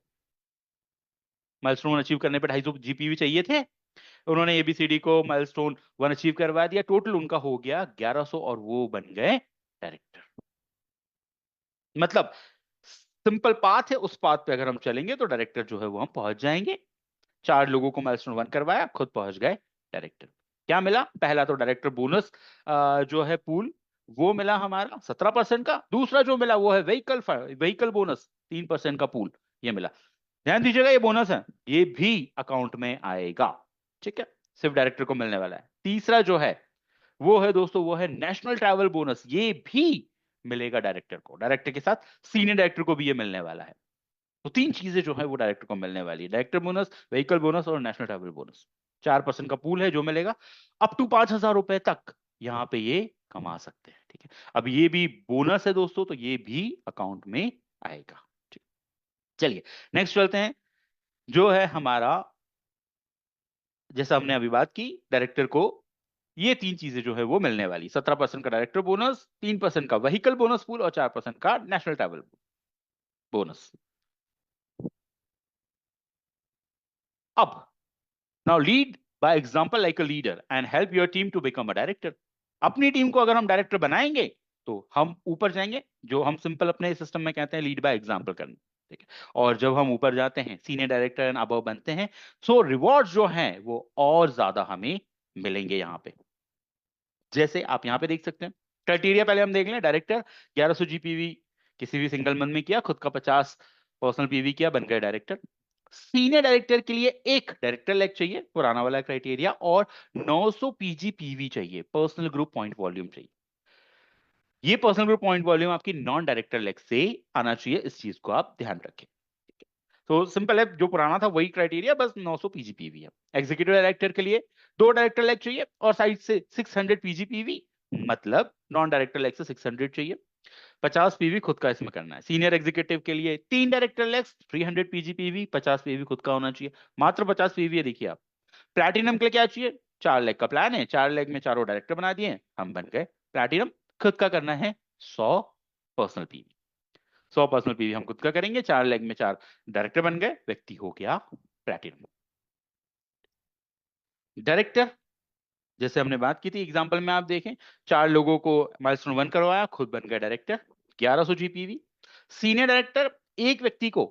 माइलस्टोन 1 अचीव करने पे 250 जीपीवी चाहिए थे, उन्होंने एबीसीडी को माइलस्टोन 1 अचीव करवा दिया, टोटल उनका हो गया 1100, और वो बन गए डायरेक्टर। मतलब सिंपल पाथ है, उस पाथ पे अगर हम चलेंगे तो डायरेक्टर जो है वो हम पहुंच जाएंगे। 4 लोगों को माइलस्टोन 1 करवाया, खुद पहुंच गए डायरेक्टर। क्या मिला? पहला तो डायरेक्टर बोनस जो है पूल, वो मिला हमारा 17% का। दूसरा जो मिला वो है व्हीकल बोनस 3% का पूल, ये मिला। ध्यान दीजिएगा, ये बोनस है, ये भी अकाउंट में आएगा, ठीक है, सिर्फ डायरेक्टर को मिलने वाला है। तीसरा जो है वो है दोस्तों, वो है नेशनल ट्रैवल बोनस, ये भी मिलेगा डायरेक्टर को, डायरेक्टर के साथ सीनियर डायरेक्टर को भी ये मिलने वाला है। तो 3 चीजें जो है वो डायरेक्टर को मिलने वाली है, डायरेक्टर बोनस, व्हीकल बोनस और नेशनल ट्रैवल बोनस। 4% का पूल है जो मिलेगा, अप टू 5,000 रुपए तक यहाँ पे ये कमा सकते हैं, ठीक है। अब ये भी बोनस है दोस्तों, तो ये भी अकाउंट में आएगा, ठीक। चलिए नेक्स्ट चलते हैं, जो है हमारा, जैसा हमने अभी बात की, डायरेक्टर को ये 3 चीजें जो है वो मिलने वाली, 17% का डायरेक्टर बोनस, 3% का व्हीकल बोनस पूल और 4% का नेशनल ट्रैवल बोनस। अब now lead by example like a leader and help your team to become a director. अपनी टीम को अगर हम डायरेक्टर बनाएंगे तो हम ऊपर जाएंगे, जो हम सिंपल अपने सिस्टम में कहते हैं लीड बाय एग्जांपल करना, ठीक है। और जब हम ऊपर जाते हैं, सीनियर डायरेक्टर एंड अबव बनते हैं, सो रिवॉर्ड जो हैं वो और ज्यादा हमें मिलेंगे यहाँ पे। जैसे आप यहाँ पे देख सकते हैं, क्राइटेरिया पहले हम देख लें। डायरेक्टर 1100 जीपीवी किसी भी सिंगल मंथ में किया, खुद का 50 पर्सनल पीवी किया, बन गए डायरेक्टर। सीनियर डायरेक्टर के लिए एक डायरेक्टर लेग चाहिए, पुराना वाला क्राइटेरिया, और 900 पीजीपीवी चाहिए, पर्सनल ग्रुप पॉइंट वॉल्यूम चाहिए। ये पर्सनल ग्रुप पॉइंट वॉल्यूम आपकी नॉन डायरेक्टर लेग से आना चाहिए, इस चीज को आप ध्यान रखें। तो सिंपल है, जो पुराना था वही क्राइटेरिया, बस 900 पीजीपीवी है। एग्जीक्यूटिव डायरेक्टर के लिए 2 डायरेक्टर लेग चाहिए और साइड से 600 पीजीपीवी, मतलब नॉन डायरेक्टर लेग से 600 चाहिए। 50 पीवी खुद का इसमें करना है। सीनियर एग्जीक्यूटिव के लिए 3 डायरेक्टर लेग्स, 300 पीजीपीवी, 50 पीवी खुद का होना चाहिए, मात्र 50 पीवी है। देखिए आप, प्लैटिनम के लिए क्या चाहिए? 4 लेग का प्लान है, 4 लेग में चारों डायरेक्टर बना दिए, हम बन गए प्लैटिनम। खुद का करना है 100 पर्सनल पीवी, 100 पर्सनल पीवी हम खुद का करेंगे, 4 लेग में 4 डायरेक्टर बन गए, व्यक्ति हो गया प्लैटिनम। डायरेक्टर, जैसे हमने बात की थी एग्जांपल में, आप देखें, 4 लोगों को माइलस्टोन 1 करवाया, खुद बन गए डायरेक्टर, 1100 जीपीवी। सीनियर डायरेक्टर, एक व्यक्ति को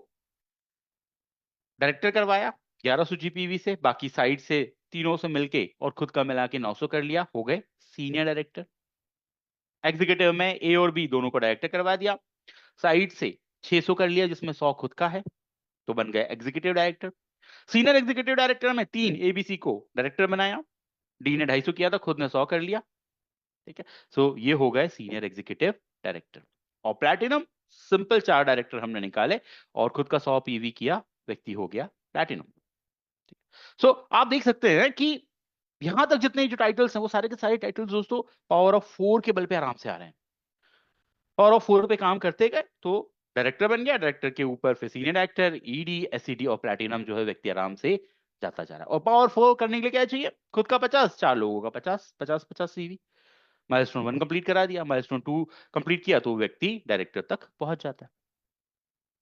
डायरेक्टर करवाया 1100 जीपीवी से, बाकी साइड से तीनों से मिलके और खुद का मिला के 900 कर लिया, हो गए सीनियर डायरेक्टर। एग्जीक्यूटिव में ए और बी दोनों को डायरेक्टर करवा दिया, साइड से 600 कर लिया, जिसमें 100 खुद का है, तो बन गए executive director. Senior executive director में 3 एबीसी को डायरेक्टर बनाया, डी ने 250 किया था, खुद ने 100 कर लिया, ठीक है। सो ये हो गए सीनियर एग्जीक्यूटिव डायरेक्टर। और प्लैटिनम, सिंपल 4 डायरेक्टर हमने निकाले और खुद का 100 पीवी किया, व्यक्ति हो गया प्लैटिनम। सो आप देख सकते हैं कि यहां तक जितने जो टाइटल्स हैं वो सारे के सारे टाइटल्स दोस्तों पावर ऑफ 4 के बल पे आराम से आ रहे हैं। पावर ऑफ 4 पे काम करते गए तो डायरेक्टर बन गया, डायरेक्टर के ऊपर फिर सीनियर डायरेक्टर, ईडी, एसईडी और प्लैटिनम जो है व्यक्ति आराम से जाता जा रहा है। और पावर 4 करने के लिए क्या चाहिए? खुद का 50, 4 लोगों का 50, 50 50 सीवी। माइलस्टोन 1 कंप्लीट करा दिया, माइलस्टोन 2 कंप्लीट किया, तो व्यक्ति डायरेक्टर तक पहुंच जाता है।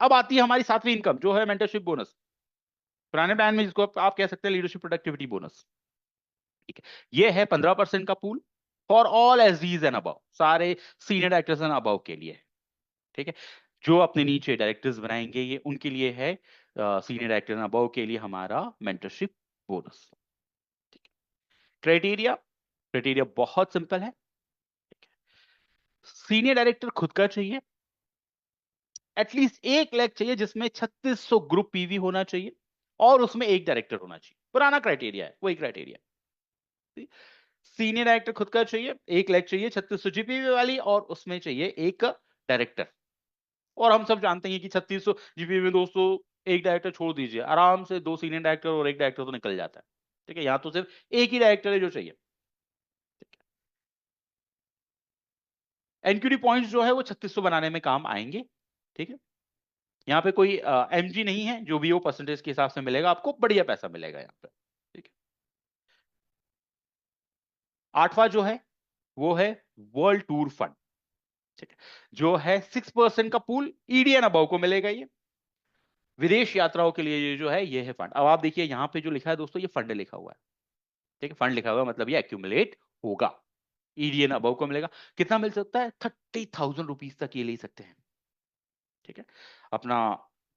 अब आती है हमारी 7वीं इनकम, जो है मेंटरशिप बोनस, पुराने प्लान में जिसको आप कह सकते हैं लीडरशिप प्रोडक्टिविटी बोनस, ठीक है। ये है 15% का pool for all SDs and above, सारे सीनियर डायरेक्टर्स एंड अबव के लिए, ठीक है। जो अपने नीचे डायरेक्टर्स बनाएंगे ये उनके लिए है, सीनियर डायरेक्टर एंड अबव के लिए हमारा मेंटरशिप बोनस, ठीक है। क्राइटेरिया, क्राइटेरिया बहुत सिंपल है, ठीक है। सीनियर डायरेक्टर खुद का चाहिए, एटलीस्ट एक लेग चाहिए जिसमें 3600 ग्रुप पीवी होना चाहिए और उसमें एक डायरेक्टर होना चाहिए, पुराना क्राइटेरिया है वही क्राइटेरिया। सीनियर डायरेक्टर खुद का चाहिए, एक लेग चाहिए 3600 जीपीवी वाली और उसमें चाहिए एक डायरेक्टर। और हम सब जानते हैं कि 3600 जीपीवी में दोस्तों एक डायरेक्टर छोड़ दीजिए, आराम से 2 सीनियर डायरेक्टर और एक डायरेक्टर तो निकल जाता है, ठीक है। यहाँ तो सिर्फ एक ही डायरेक्टर है जो चाहिए, ठीक है। एनक्यूडी पॉइंट्स जो है वो 3600 बनाने में काम आएंगे, ठीक है। यहाँ पे कोई एमजी नहीं है, जो भी वो परसेंटेज के हिसाब से मिलेगा आपको, बढ़िया पैसा मिलेगा यहाँ पे, ठीक है। 8वां जो है वो है वर्ल्ड टूर फंड, ठीक है, जो है 6% का पूल ईडीएन अबव को मिलेगा। ये विदेश यात्राओं के लिए ये जो है ये है फंड। अब आप देखिए यहाँ पे जो लिखा है दोस्तों, ये फंड लिखा हुआ है, ठीक है। फंड लिखा हुआ है मतलब ये एक्यूमुलेट होगा, ईडीएन अबव को मिलेगा। कितना मिल सकता है? 30,000 रुपीज तक ये ले सकते हैं, ठीक है, अपना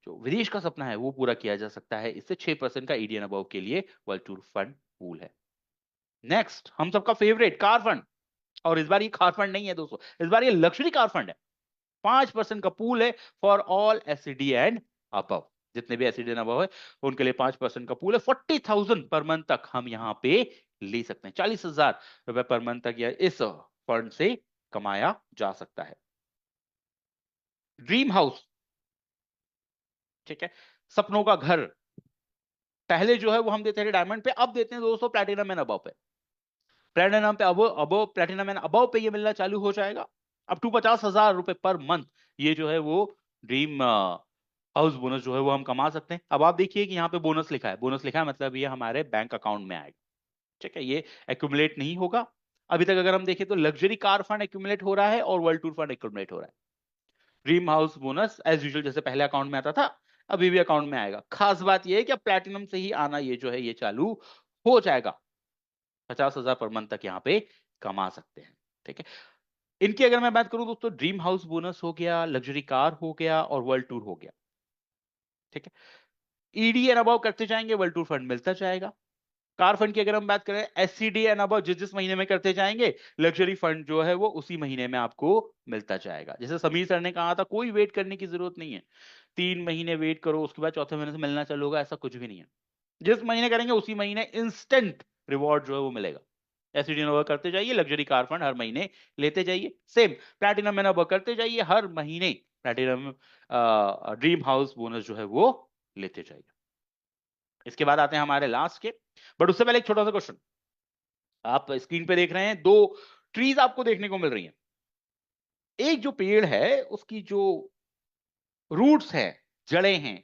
जो विदेश का सपना है वो पूरा किया जा सकता है इससे। 6% का ईडीएन अबव के लिए वर्ल्ड टूर फंड पूल है। नेक्स्ट, हम सबका फेवरेट कार फंड। और इस बार ये कार फंड नहीं है दोस्तों, इस बार ये लग्जरी कार फंड है। 5% का पूल है for all SED and above. जितने भी एसईडी एंड अबव है उनके लिए 5% का पूल है। 40,000 पर मंथ तक हम यहाँ पे ले सकते हैं। 40,000 रुपए पर मंथ तक या इस फंड से कमाया जा सकता है। ड्रीम हाउस, ठीक है, सपनों का घर। पहले जो है वो हम देते थे डायमंड पे, अब देते हैं दोस्तों प्लैटिनम एंड अबव पे। प्लैटिनम पे अब अबव, प्लैटिनम एंड अबव पे ये मिलना चालू हो जाएगा अप टू 50,000 रुपए पर मंथ। ये जो है वो ड्रीम हाउस बोनस जो है वो हम कमा सकते हैं। अब आप देखिए कि यहाँ पे बोनस लिखा है, बोनस लिखा है मतलब ये हमारे बैंक अकाउंट में आएगा। ठीक है, ये एक्यूमुलेट नहीं होगा। अभी तक अगर हम देखें तो लग्जरी कार फंड एक्यूमुलेट हो रहा है और वर्ल्ड टूर फंड एक्यूमुलेट हो रहा है। Dream house bonus as usual जैसे पहले अकाउंट में आता था अभी भी अकाउंट में आएगा। खास बात यह है कि अब प्लैटिनम से ही आना ये जो है ये चालू हो जाएगा। 50,000 पर मंथ तक यहाँ पे कमा सकते हैं। ठीक है, इनकी अगर मैं बात करूं दोस्तों, ड्रीम हाउस बोनस हो गया, लग्जरी कार हो गया और वर्ल्ड टूर हो गया। ठीक है, ईडी एंड अबव करते जाएंगे वर्ल्ड टूर फंड मिलता जाएगा। कार फंड की अगर हम बात करें, एससीडी एंड अबव जिस जिस महीने में करते जाएंगे लग्जरी फंड जो है वो उसी महीने में आपको मिलता जाएगा। जैसे समीर सर ने कहा था कोई वेट करने की जरूरत नहीं है, 3 महीने वेट करो उसके बाद चौथे महीने से मिलना चालू होगा, ऐसा कुछ भी नहीं है। जिस महीने करेंगे उसी महीने इंस्टेंट रिवॉर्ड जो है वो मिलेगा। एससीडी एंड अबव करते जाइए, लग्जरी कार फंड हर महीने लेते जाइए। सेम प्लैटिनम एंड अबव करते जाइए, हर महीने प्लैटिनम ड्रीम हाउस बोनस जो है वो लेते जाइए। इसके बाद आते हैं हमारे लास्ट के, बट उससे पहले एक छोटा सा क्वेश्चन। आप स्क्रीन पे देख रहे हैं दो ट्रीज आपको देखने को मिल रही हैं। एक जो पेड़ है उसकी जो रूट्स हैं, जड़ें हैं,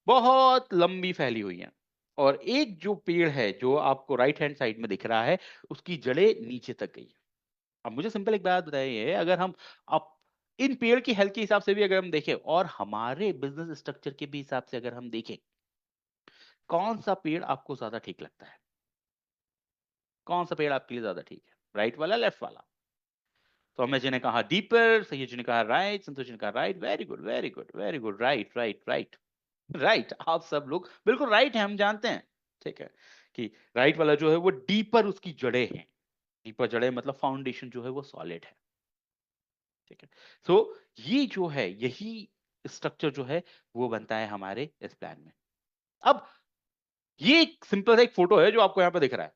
बहुत लंबी फैली हुई हैं। और एक जो पेड़ है जो आपको राइट हैंड साइड में दिख रहा है उसकी जड़ें नीचे तक गई है। अब मुझे सिंपल एक बात बताइए, अगर हम अब इन पेड़ की हेल्थ के हिसाब से भी अगर हम देखें और हमारे बिजनेस स्ट्रक्चर के भी हिसाब से अगर हम देखें, कौन सा पेड़ आपको ज्यादा ठीक लगता है? कौन सा पेड़ आपके लिए ज्यादा ठीक है, राइट वाला लेफ्ट वाला? तो अमेश जी ने कहा डीपर, सही जी ने कहा राइट, संतोष जी ने कहा right. Very good very good very good, right right right right. आप सब लोग बिल्कुल राइट है, हम जानते हैं। ठीक है, कि राइट वाला जो है वो डीपर उसकी जड़ें हैं। डीपर जड़ें मतलब फाउंडेशन जो है वो सॉलिड है। ठीक है, सो ये जो है यही स्ट्रक्चर जो है वो बनता है हमारे इस प्लान में। अब ये एक सिंपल सा एक फोटो है जो आपको यहाँ पे दिख रहा है।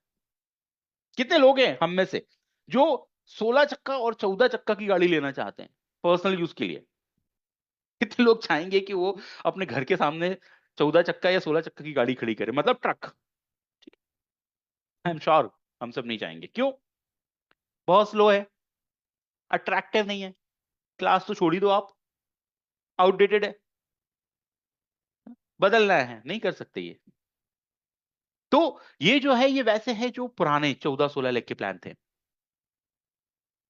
कितने लोग हैं हम में से जो 16 चक्का और 14 चक्का की गाड़ी लेना चाहते हैं पर्सनल यूज के लिए? कितने लोग चाहेंगे कि वो अपने घर के सामने 14 चक्का या 16 चक्का की गाड़ी खड़ी करे, मतलब ट्रक? आई एम श्योर हम सब नहीं चाहेंगे। क्यों? बहुत स्लो है, अट्रैक्टिव नहीं है, क्लास तो छोड़ ही दो आप, आउटडेटेड है, बदलना है, नहीं कर सकते ये। तो ये जो है ये वैसे है जो पुराने 14-16 लेग के प्लान थे।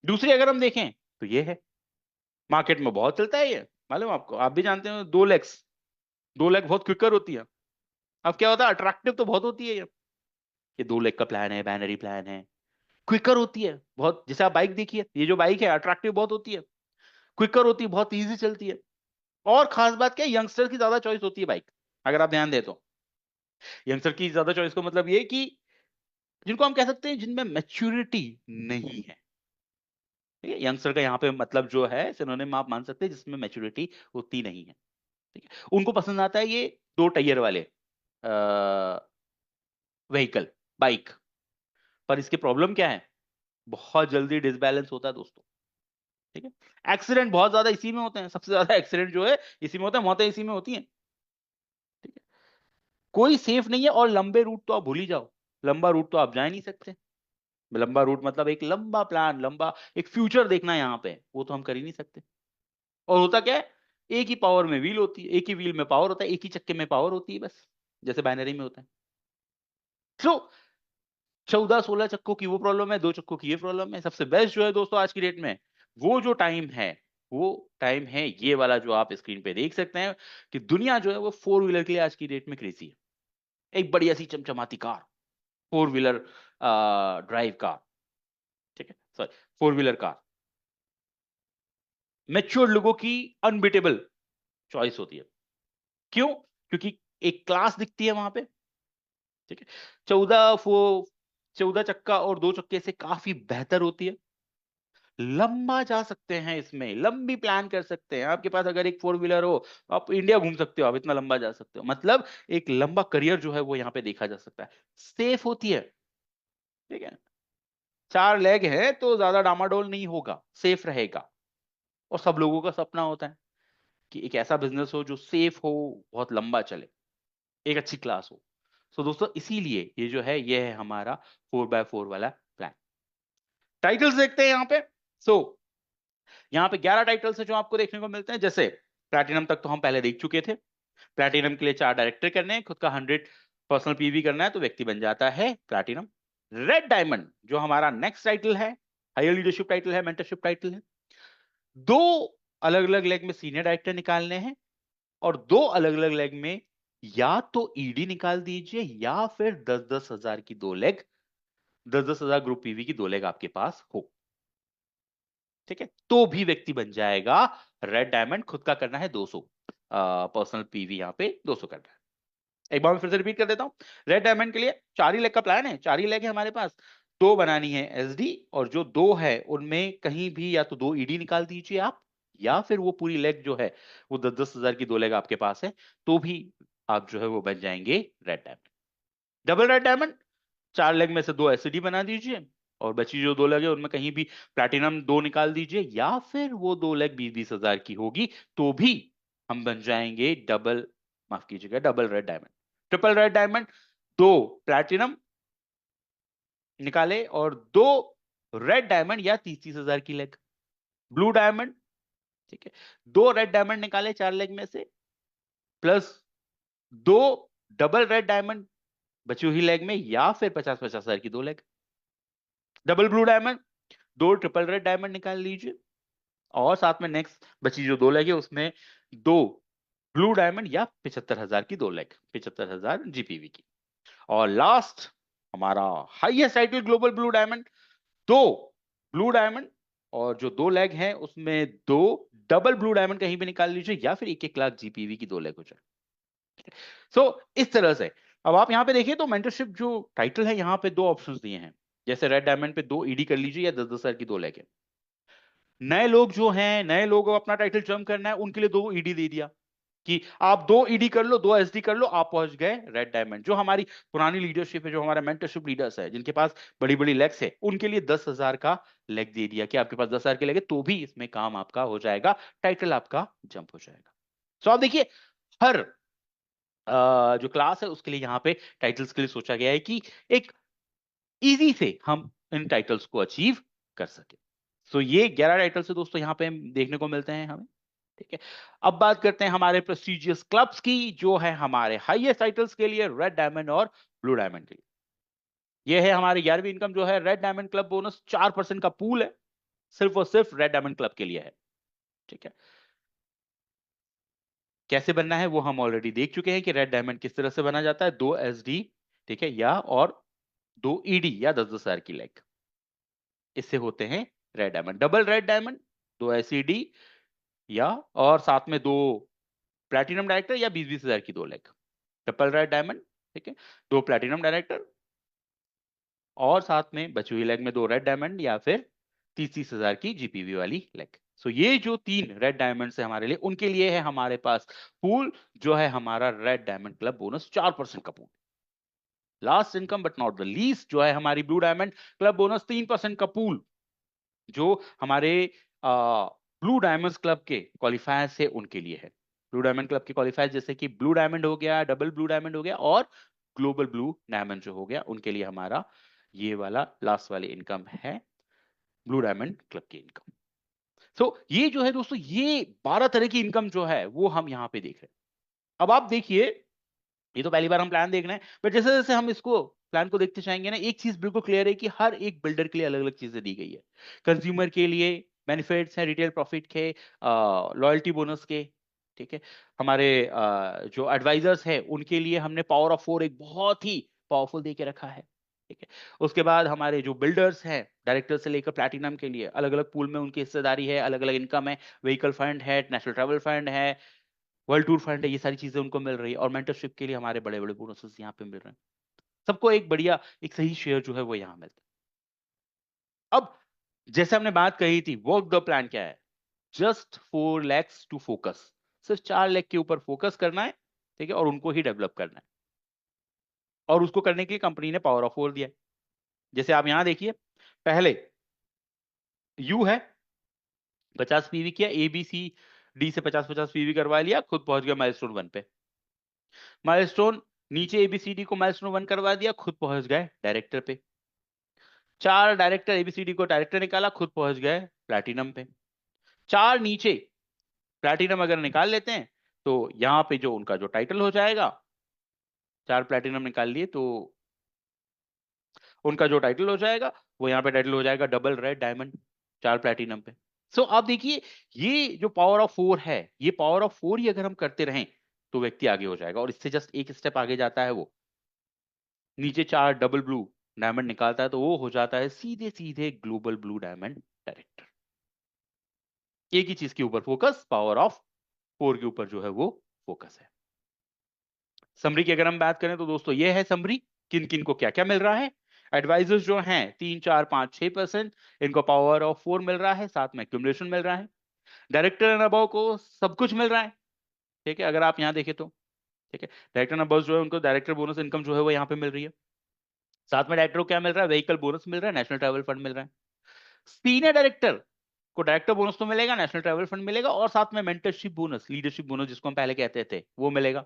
दूसरी अगर हम देखें तो ये है, मार्केट में बहुत चलता है ये, मालूम आपको, आप भी जानते हो, 2 लेग्स, 2 लेग बहुत क्विकर होती है। अब क्या होता है, अट्रैक्टिव तो बहुत होती है ये 2 लेग का प्लान है, बैनरी प्लान है, क्विकर होती है बहुत। जैसे आप बाइक देखिए, ये जो बाइक है अट्रैक्टिव बहुत होती है, क्विकर होती है, बहुत इजी चलती है। और खास बात क्या है, यंगस्टर की ज्यादा चॉइस होती है बाइक, अगर आप ध्यान दें तो। यंगस्टर की ज्यादा चॉइस का मतलब ये कि जिनको हम कह सकते हैं जिनमें मैच्योरिटी नहीं है। ठीक है, यंगस्टर का यहाँ पे मतलब जो है सिनोनिम आप मान सकते हैं जिसमें मैच्योरिटी होती नहीं है। ठीक है, उनको पसंद आता है ये 2 टायर वाले व्हीकल, बाइक। पर इसकी प्रॉब्लम क्या है, बहुत जल्दी डिसबैलेंस होता है दोस्तों। ठीक है, एक्सीडेंट बहुत ज्यादा इसी में होते हैं, सबसे ज्यादा एक्सीडेंट जो है इसी में होता है, मौतें इसी में होती हैं। ठीक है, कोई सेफ नहीं है। और लंबे रूट तो आप भूल ही जाओ, लंबा रूट तो आप जा ही नहीं सकते। लंबा रूट मतलब एक लंबा प्लान, लंबा एक फ्यूचर देखना है यहाँ पे, वो तो हम कर ही नहीं सकते। और होता क्या है, एक ही पावर में व्हील होती है, एक ही व्हील में पावर होता है, एक ही चक्के में पावर होती है बस, जैसे बाइनरी में होता है। तो 14-16 चक्कों की वो प्रॉब्लम है, 2 चक्कों की ये प्रॉब्लम है। सबसे बेस्ट जो है दोस्तों आज की डेट में, वो जो टाइम है, वो टाइम है ये वाला जो आप स्क्रीन पे देख सकते हैं, कि दुनिया जो है वो 4 व्हीलर के लिए आज की डेट में क्रेजी है। एक बढ़िया सी चमचमाती कार, 4 व्हीलर ड्राइव कार। ठीक है, सॉरी, 4 व्हीलर कार, मैच्योर लोगों की, अनबिटेबल, चॉइस होती है। क्यों? क्योंकि एक क्लास दिखती है वहां पे, ठीक है। 14 चक्का और 2 चक्के से काफी बेहतर होती है। लंबा जा सकते हैं, इसमें लंबी प्लान कर सकते हैं। आपके पास अगर एक 4 व्हीलर हो, आप इंडिया घूम सकते हो, आप इतना लंबा जा सकते हो। मतलब एक लंबा करियर जो है वो यहाँ पे देखा जा सकता है। सेफ होती है, ठीक है। 4 लेग है तो ज्यादा डामाडोल नहीं होगा, सेफ रहेगा। और सब लोगों का सपना होता है कि एक ऐसा बिजनेस हो जो सेफ हो, बहुत लंबा चले, एक अच्छी क्लास हो। सो दोस्तों, इसीलिए ये जो है ये है हमारा 4x4 वाला प्लान। टाइटल्स देखते हैं यहाँ पे। सो यहाँ पे 11 टाइटल्स है जो आपको देखने को मिलते हैं। जैसे प्लैटिनम तक तो हम पहले देख चुके थे। प्लैटिनम के लिए 4 डायरेक्टर करने हैं, खुद का 100 पर्सनल पीवी करना है तो व्यक्ति बन जाता है प्लैटिनम। रेड डायमंड जो हमारा नेक्स्ट टाइटल है, हायर लीडरशिप टाइटल है, मेंटरशिप टाइटल है। 2 अलग अलग लेग में सीनियर डायरेक्टर निकालने हैं, और 2 अलग अलग लेग में या तो ईडी निकाल दीजिए या फिर 10-10 हजार की 2 लेग, 10-10 हजार ग्रुप पीवी की 2 लेग आपके पास हो, ठीक है, तो भी व्यक्ति बन जाएगा रेड डायमंड। खुद का करना है 200 पर्सनल पीवी, यहाँ पे 200 करना है। एक बार मैं फिर से रिपीट कर देता हूँ। रेड डायमंड के लिए 4 ही लेग का प्लान है, 4 ही लेग है हमारे पास। 2 बनानी है एसडी, और जो 2 है उनमें कहीं भी या तो 2 ईडी निकाल दीजिए आप, या फिर वो पूरी लेग जो है वो 10-10 हजार की 2 लेग आपके पास है, तो भी आप जो है वो बन जाएंगे red diamond. Double red diamond, 4 leg में से 2 एसडी बना दीजिए, और बची जो 2 लेग है उनमें कहीं भी प्लैटिनम 2 निकाल दीजिए, या फिर वो 2 लेग 20-20 हजार की होगी, तो भी हम बन जाएंगे डबल, माफ कीजिएगा, double red diamond. Triple red diamond, 2 platinum निकाले और 2 रेड डायमंड या 30-30 हजार की लेग। ब्लू डायमंड, ठीक है, 2 रेड डायमंड निकाले 4 लेग में से, प्लस 2 डबल रेड डायमंड बची हुई लेग में, या फिर 50-50 हजार की 2 leg. Double blue diamond, 2 triple red diamond निकाल लीजिए, और साथ में नेक्स्ट बची जो 2 लेग है उसमें 2 ब्लू डायमंड या 75 हजार की 2 लेग, 75 हजार जीपीवी की। और लास्ट हमारा highest title global blue diamond, 2 blue diamond, और जो 2 लेग है उसमें 2 डबल ब्लू डायमंड कहीं भी निकाल लीजिए, या फिर 1-1 लाख जीपीवी की 2 लेग हो जाए। सो इस तरह से अब आप यहाँ पे देखिए तो मेंटरशिप जो टाइटल है यहाँ पे 2 ऑप्शंस दिए हैं। जैसे रेड डायमंड पे 2 ईडी कर लीजिए या 10-10 हजार की 2 लेग है। नए लोग जो हैं, नए लोगों को अपना टाइटल जंप करना है, उनके लिए 2 ईडी दे दिया कि आप 2 ईडी कर लो, 2 एसडी कर लो, आप पहुंच गए रेड डायमंड। जो हमारी पुरानी लीडरशिप है, जो हमारा मेंटरशिप लीडर्स है, जिनके पास बड़ी बड़ी लेग्स है, उनके लिए 10 हजार का लेग दे दिया कि आपके पास 10 हजार के लेग है तो भी इसमें काम आपका हो जाएगा, टाइटल आपका जंप हो जाएगा। सो आप देखिए, हर जो क्लास है उसके लिए यहाँ पे टाइटल्स के लिए सोचा गया है कि एक इजी से हम इन टाइटल्स को अचीव कर सके। सो ये 11 टाइटल से दोस्तों यहाँ पे देखने को मिलते हैं हमें, ठीक है। अब बात करते हैं हमारे प्रेस्टिजियस क्लब्स की, जो है हमारे हाईएस्ट टाइटल्स के लिए रेड डायमंड और ब्लू डायमंड के लिए। ये है हमारी 11वीं इनकम, जो है रेड डायमंड क्लब बोनस 4% का पूल है, सिर्फ और सिर्फ रेड डायमंड क्लब के लिए है, ठीक है। कैसे बनना है वो हम ऑलरेडी देख चुके हैं कि रेड डायमंड किस तरह से बना जाता है, 2 एसडी, ठीक है, या और 2 ईडी या 10-10 हजार की लेग, इससे होते हैं red diamond. Double red diamond, 2 SED, या और साथ में 2 प्लैटिनम डायरेक्टर या 20-20 हजार की 2 लेग। ट्रिपल रेड डायमंड, ठीक है, 2 प्लैटिनम डायरेक्टर, और साथ में बची हुई लेग में 2 रेड डायमंड या फिर 30-30 हजार की जीपीवी वाली लेग। सो ये जो 3 रेड डायमंड है हमारे लिए, उनके लिए है हमारे पास पूल, जो है हमारा रेड डायमंड क्लब बोनस 4% का pool. Last income but not the least, जो है हमारी ब्लू डायमंड क्लब बोनस 3% का पूल, जो हमारे ब्लू डायमंड्स क्लब के क्वालिफायर्स है उनके लिए है। ब्लू डायमंड क्लब के क्वालिफायर्स जैसे कि ब्लू डायमंड हो गया, डबल ब्लू डायमंड हो गया, और ग्लोबल ब्लू डायमंड जो हो गया, उनके लिए हमारा ये वाला लास्ट वाली इनकम है ब्लू डायमंड क्लब की इनकम। सो ये जो है दोस्तों, ये 12 तरह की इनकम जो है वो हम यहाँ पे देख रहे हैं। अब आप देखिए, ये तो पहली बार हम प्लान देख रहे हैं, बट जैसे जैसे हम इसको प्लान को देखते जाएंगे ना, एक चीज बिल्कुल क्लियर है कि हर एक बिल्डर के लिए अलग अलग चीजें दी गई है। कंज्यूमर के लिए बेनिफिट्स हैं, रिटेल प्रॉफिट के, लॉयल्टी बोनस के, ठीक है। हमारे जो एडवाइजर्स हैं उनके लिए हमने पावर ऑफ 4 एक बहुत ही पावरफुल दे के रखा है, ठीक है। उसके बाद हमारे जो बिल्डर्स हैं, डायरेक्टर से लेकर प्लैटिनम के लिए अलग अलग पूल में उनकी हिस्सेदारी है, अलग अलग इनकम है, व्हीकल फंड है, नेशनल ट्रैवल फंड है, वर्ल्ड टूर फंड है, ये सारी चीजें उनको मिल रही है, और मेंटरशिप के लिए हमारे बड़े बड़े बोनसेस यहाँ पे मिल रहे हैं। सबको एक बढ़िया, एक सही शेयर जो है वो यहाँ मिलता है। अब जैसे हमने बात कही थी, वर्क द प्लान क्या है? जस्ट 4 lakhs टू फोकस, सिर्फ 4 लाख के ऊपर फोकस करना है, ठीक है, और उनको ही डेवलप करना है। और उसको करने के लिए कंपनी ने पावर ऑफ 4 दिया है। जैसे आप यहां देखिए, पहले यू है 50 पीवी किया, ए बी सी डी से 50-50 पीवी करवा लिया, खुद पहुंच गया माइलस्टोन 1 पे। माइलस्टोन नीचे एबीसीडी को माइलस्टोन 1 करवा दिया, खुद पहुंच गए डायरेक्टर पे। 4 डायरेक्टर एबीसीडी को डायरेक्टर निकाला, खुद पहुंच गए प्लैटिनम पे। 4 नीचे प्लैटिनम अगर निकाल लेते हैं तो यहाँ पे जो उनका जो टाइटल हो जाएगा, 4 प्लैटिनम निकाल लिए तो उनका जो टाइटल हो जाएगा वो यहाँ पे टाइटल हो जाएगा डबल रेड डायमंड, 4 प्लैटिनम पे। सो आप देखिए, ये जो पावर ऑफ 4 है, ये पावर ऑफ 4 ही अगर हम करते रहें तो व्यक्ति आगे हो जाएगा। और इससे जस्ट एक स्टेप आगे जाता है, वो नीचे 4 डबल ब्लू डायमंड निकालता है तो वो हो जाता है सीधे सीधे ग्लोबल ब्लू डायमंड डायरेक्टर। एक ही चीज के ऊपर फोकस, पावर ऑफ 4 के ऊपर जो है वो फोकस है। समरी की अगर हम बात करें तो दोस्तों ये है समरी, किन किन को क्या क्या मिल रहा है। एडवाइजर्स जो हैं 3, 4, 5, 6%, इनको पावर ऑफ 4 मिल रहा है, साथ में एक्यूमुलेशन मिल रहा है। डायरेक्टर एंड अबव को सब कुछ मिल रहा है, ठीक है, अगर आप यहाँ देखें तो, ठीक है। डायरेक्टर एंड अबव जो है उनको डायरेक्टर बोनस इनकम जो है वो यहाँ पे मिल रही है। साथ में डायरेक्टर को क्या मिल रहा है? व्हीकल बोनस मिल रहा है, नेशनल ट्रैवल फंड मिल रहा है। सीनियर डायरेक्टर को डायरेक्टर बोनस तो मिलेगा, नेशनल ट्रैवल फंड मिलेगा, और साथ में मेंटरशिप बोनस, लीडरशिप बोनस जिसको हम पहले कहते थे, वो मिलेगा।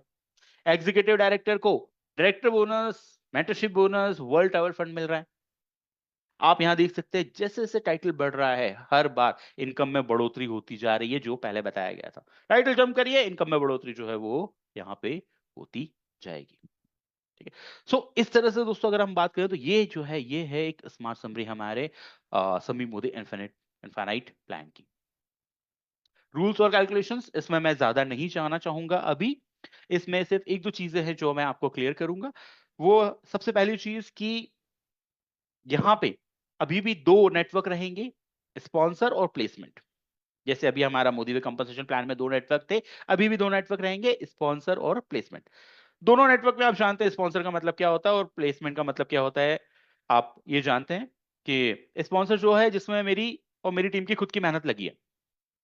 एग्जीक्यूटिव डायरेक्टर को director bonus, mentorship bonus, world travel fund मिल रहा है। आप यहां देख सकते हैं जैसे जैसे टाइटल बढ़ रहा है, हर बार इनकम में बढ़ोतरी होती जा रही है, जो पहले बताया गया था। टाइटल जंप करिए, इनकम में बढ़ोतरी जो है वो यहां पे होती जाएगी, ठीक है। सो इस तरह से दोस्तों अगर हम बात करें तो ये जो है, ये है एक स्मार्ट समरी हमारे समी मोदी इनफाइनाइट प्लान की। रूल्स और कैलकुलेशंस इसमें मैं ज्यादा नहीं जाना चाहूंगा अभी। इसमें सिर्फ एक दो चीजें हैं जो मैं आपको क्लियर करूंगा। वो सबसे पहली चीज कि यहाँ पे अभी भी 2 नेटवर्क रहेंगे, स्पॉन्सर और प्लेसमेंट। जैसे अभी हमारा मोदी वे कंपनसेशन प्लान में 2 नेटवर्क थे, अभी भी 2 नेटवर्क रहेंगे, स्पॉन्सर और प्लेसमेंट। दोनों नेटवर्क में आप जानते हैं स्पॉन्सर का मतलब क्या होता है और प्लेसमेंट का मतलब क्या होता है। आप ये जानते हैं कि स्पॉन्सर जो है जिसमें मेरी और मेरी टीम की खुद की मेहनत लगी है,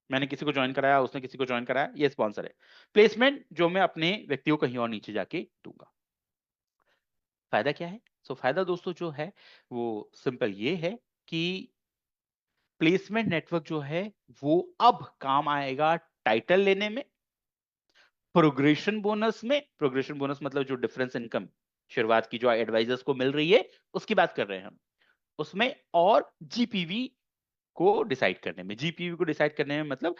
मैंने किसी को ज्वाइन कराया, उसने किसी को ज्वाइन कराया, ये स्पॉन्सर है। प्लेसमेंट जो मैं अपने व्यक्तियों कहीं और नीचे जाके दूंगा। फायदा क्या है? फायदा दोस्तों जो है वो सिंपल ये है कि प्लेसमेंट नेटवर्क जो है वो अब काम आएगा टाइटल लेने में, प्रोग्रेशन बोनस में। प्रोग्रेशन बोनस मतलब जो डिफरेंस इनकम शुरुआत की जो एडवाइजर्स को मिल रही है उसकी बात कर रहे हैं हम, उसमें, और जीपीवी को डिसाइड करने में। जीपीवी को डिसाइड करने में मतलब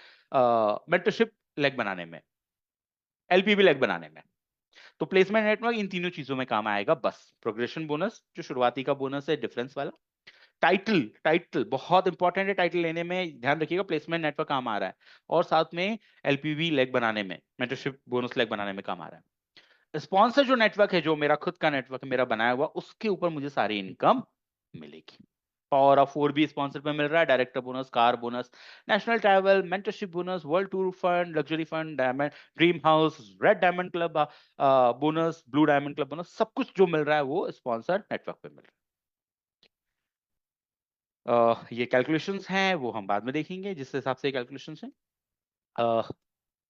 मेंटरशिप लेग बनाने में, एलपीवी लेग बनाने में। तो प्लेसमेंट नेटवर्क इन तीनों चीजों में काम आएगा बस। प्रोग्रेशन बोनस जो शुरुआती का बोनस है डिफरेंस वाला, टाइटल, टाइटल बहुत इंपॉर्टेंट है, टाइटल लेने में ध्यान रखिएगा, प्लेसमेंट नेटवर्क काम आ रहा है, और साथ में एलपीवी लेग बनाने में, मेंटरशिप बोनस लेग बनाने में काम आ रहा है। स्पॉन्सर जो नेटवर्क है, जो मेरा खुद का नेटवर्क है मेरा बनाया हुआ, उसके ऊपर मुझे सारी इनकम मिलेगी। पावर ऑफ 4 भी स्पॉन्सर पे मिल रहा है, director bonus, car bonus, national travel, mentorship bonus, world tour fund, luxury fund, diamond dream house, red diamond club bonus, blue diamond club bonus, सब कुछ जो मिल रहा है वो स्पॉन्सर नेटवर्क पे मिल रहा है। ये कैलकुलेशंस हैं वो हम बाद में देखेंगे जिस हिसाब से कैलकुलेशंस हैं।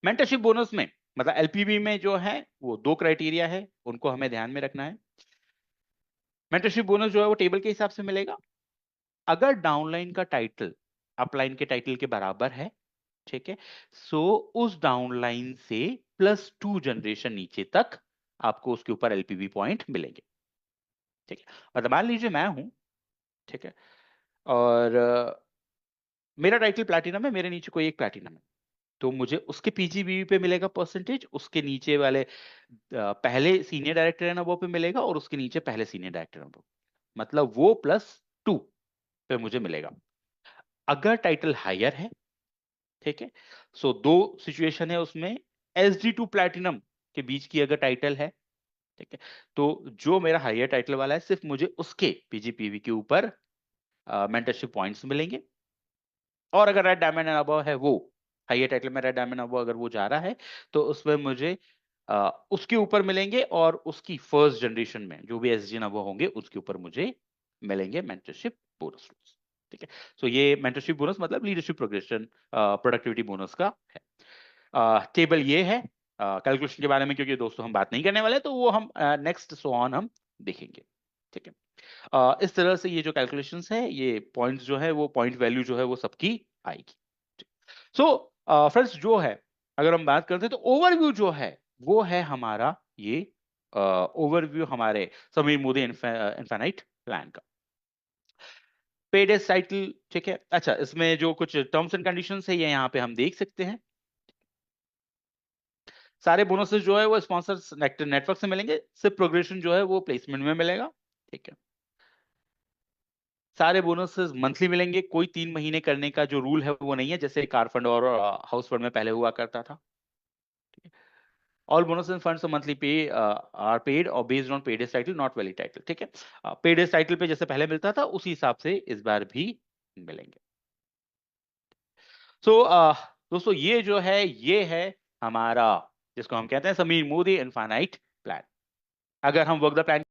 मेंटरशिप बोनस में मतलब एलपीवी में जो है वो 2 क्राइटेरिया है, उनको हमें ध्यान में रखना है। मेंटरशिप बोनस जो है वो टेबल के हिसाब से मिलेगा। अगर डाउनलाइन का टाइटल अपलाइन के टाइटल के बराबर है, ठीक है, सो उस डाउनलाइन से +2 जनरेशन नीचे तक आपको उसके ऊपर एलपीवी पॉइंट मिलेंगे, ठीक है। मतलब मान लीजिए मैं हूं, ठीक है, और मेरा टाइटल प्लैटिनम है, मेरे नीचे कोई एक प्लैटिनम है, तो मुझे उसके पीजीबीवी पे मिलेगा परसेंटेज, उसके नीचे वाले पहले सीनियर डायरेक्टर है ना वो पे मिलेगा, और उसके नीचे पहले सीनियर डायरेक्टर है वो, मतलब वो +2 पे मुझे मिलेगा। अगर टाइटल हायर है, ठीक है, सो 2 सिचुएशन है उसमें। SD2 प्लैटिनम के बीच की अगर टाइटल है, ठीक है, तो जो मेरा हायर टाइटल वाला है सिर्फ मुझे उसके पीजीपीवी के ऊपर मेंटरशिप पॉइंट्स मिलेंगे। और अगर रेड डायमंड एंड अबव है वो हाईयर टाइटल में रेड डायमंड अवार्ड अगर वो जा रहा है तो उसमें मुझे उसके ऊपर मिलेंगे, और उसकी फर्स्ट जनरेशन में जो भी एसजी अवार्ड होंगे उसके ऊपर मुझे मिलेंगे मेंटरशिप बोनस। ठीक है, सो ये मेंटरशिप बोनस मतलब लीडरशिप प्रोग्रेशन प्रोडक्टिविटी बोनस का है। टेबल ये है कैलकुलेशन के बारे में, क्योंकि दोस्तों हम बात नहीं करने वाले, तो वो हम नेक्स्ट सो ऑन हम देखेंगे। ठीक है, इस तरह से ये जो कैलकुलेशंस है, ये पॉइंट्स जो है वो पॉइंट वैल्यू जो है वो सबकी आएगी। सो फ्रेंड्स जो है, अगर हम बात करते हैं तो ओवरव्यू जो है वो है हमारा ये ओवरव्यू हमारे समीर मोदी इन्फिनाइट प्लान का। पेड एज टाइटल, ठीक है। अच्छा, इसमें जो कुछ टर्म्स एंड कंडीशंस है ये यहाँ पे हम देख सकते हैं। सारे बोनसेस जो है वो स्पॉन्सर्स नेटवर्क से मिलेंगे, सिर्फ प्रोग्रेशन जो है वो प्लेसमेंट में मिलेगा। ठीक है, सारे बोनसेस मंथली मिलेंगे, कोई 3 महीने करने का जो रूल है वो नहीं है, जैसे कार फंड और हाउस फंड में पहले हुआ करता था। All bonus and funds monthly pay are paid और based on paid as title not valid title. ठीक है, पेड एज टाइटल पे जैसे पहले मिलता था उसी हिसाब से इस बार भी मिलेंगे। सो दोस्तों ये जो है ये है हमारा जिसको हम कहते हैं समीर मोदी इनफाइनाइट प्लान। अगर हम वर्क द प्लान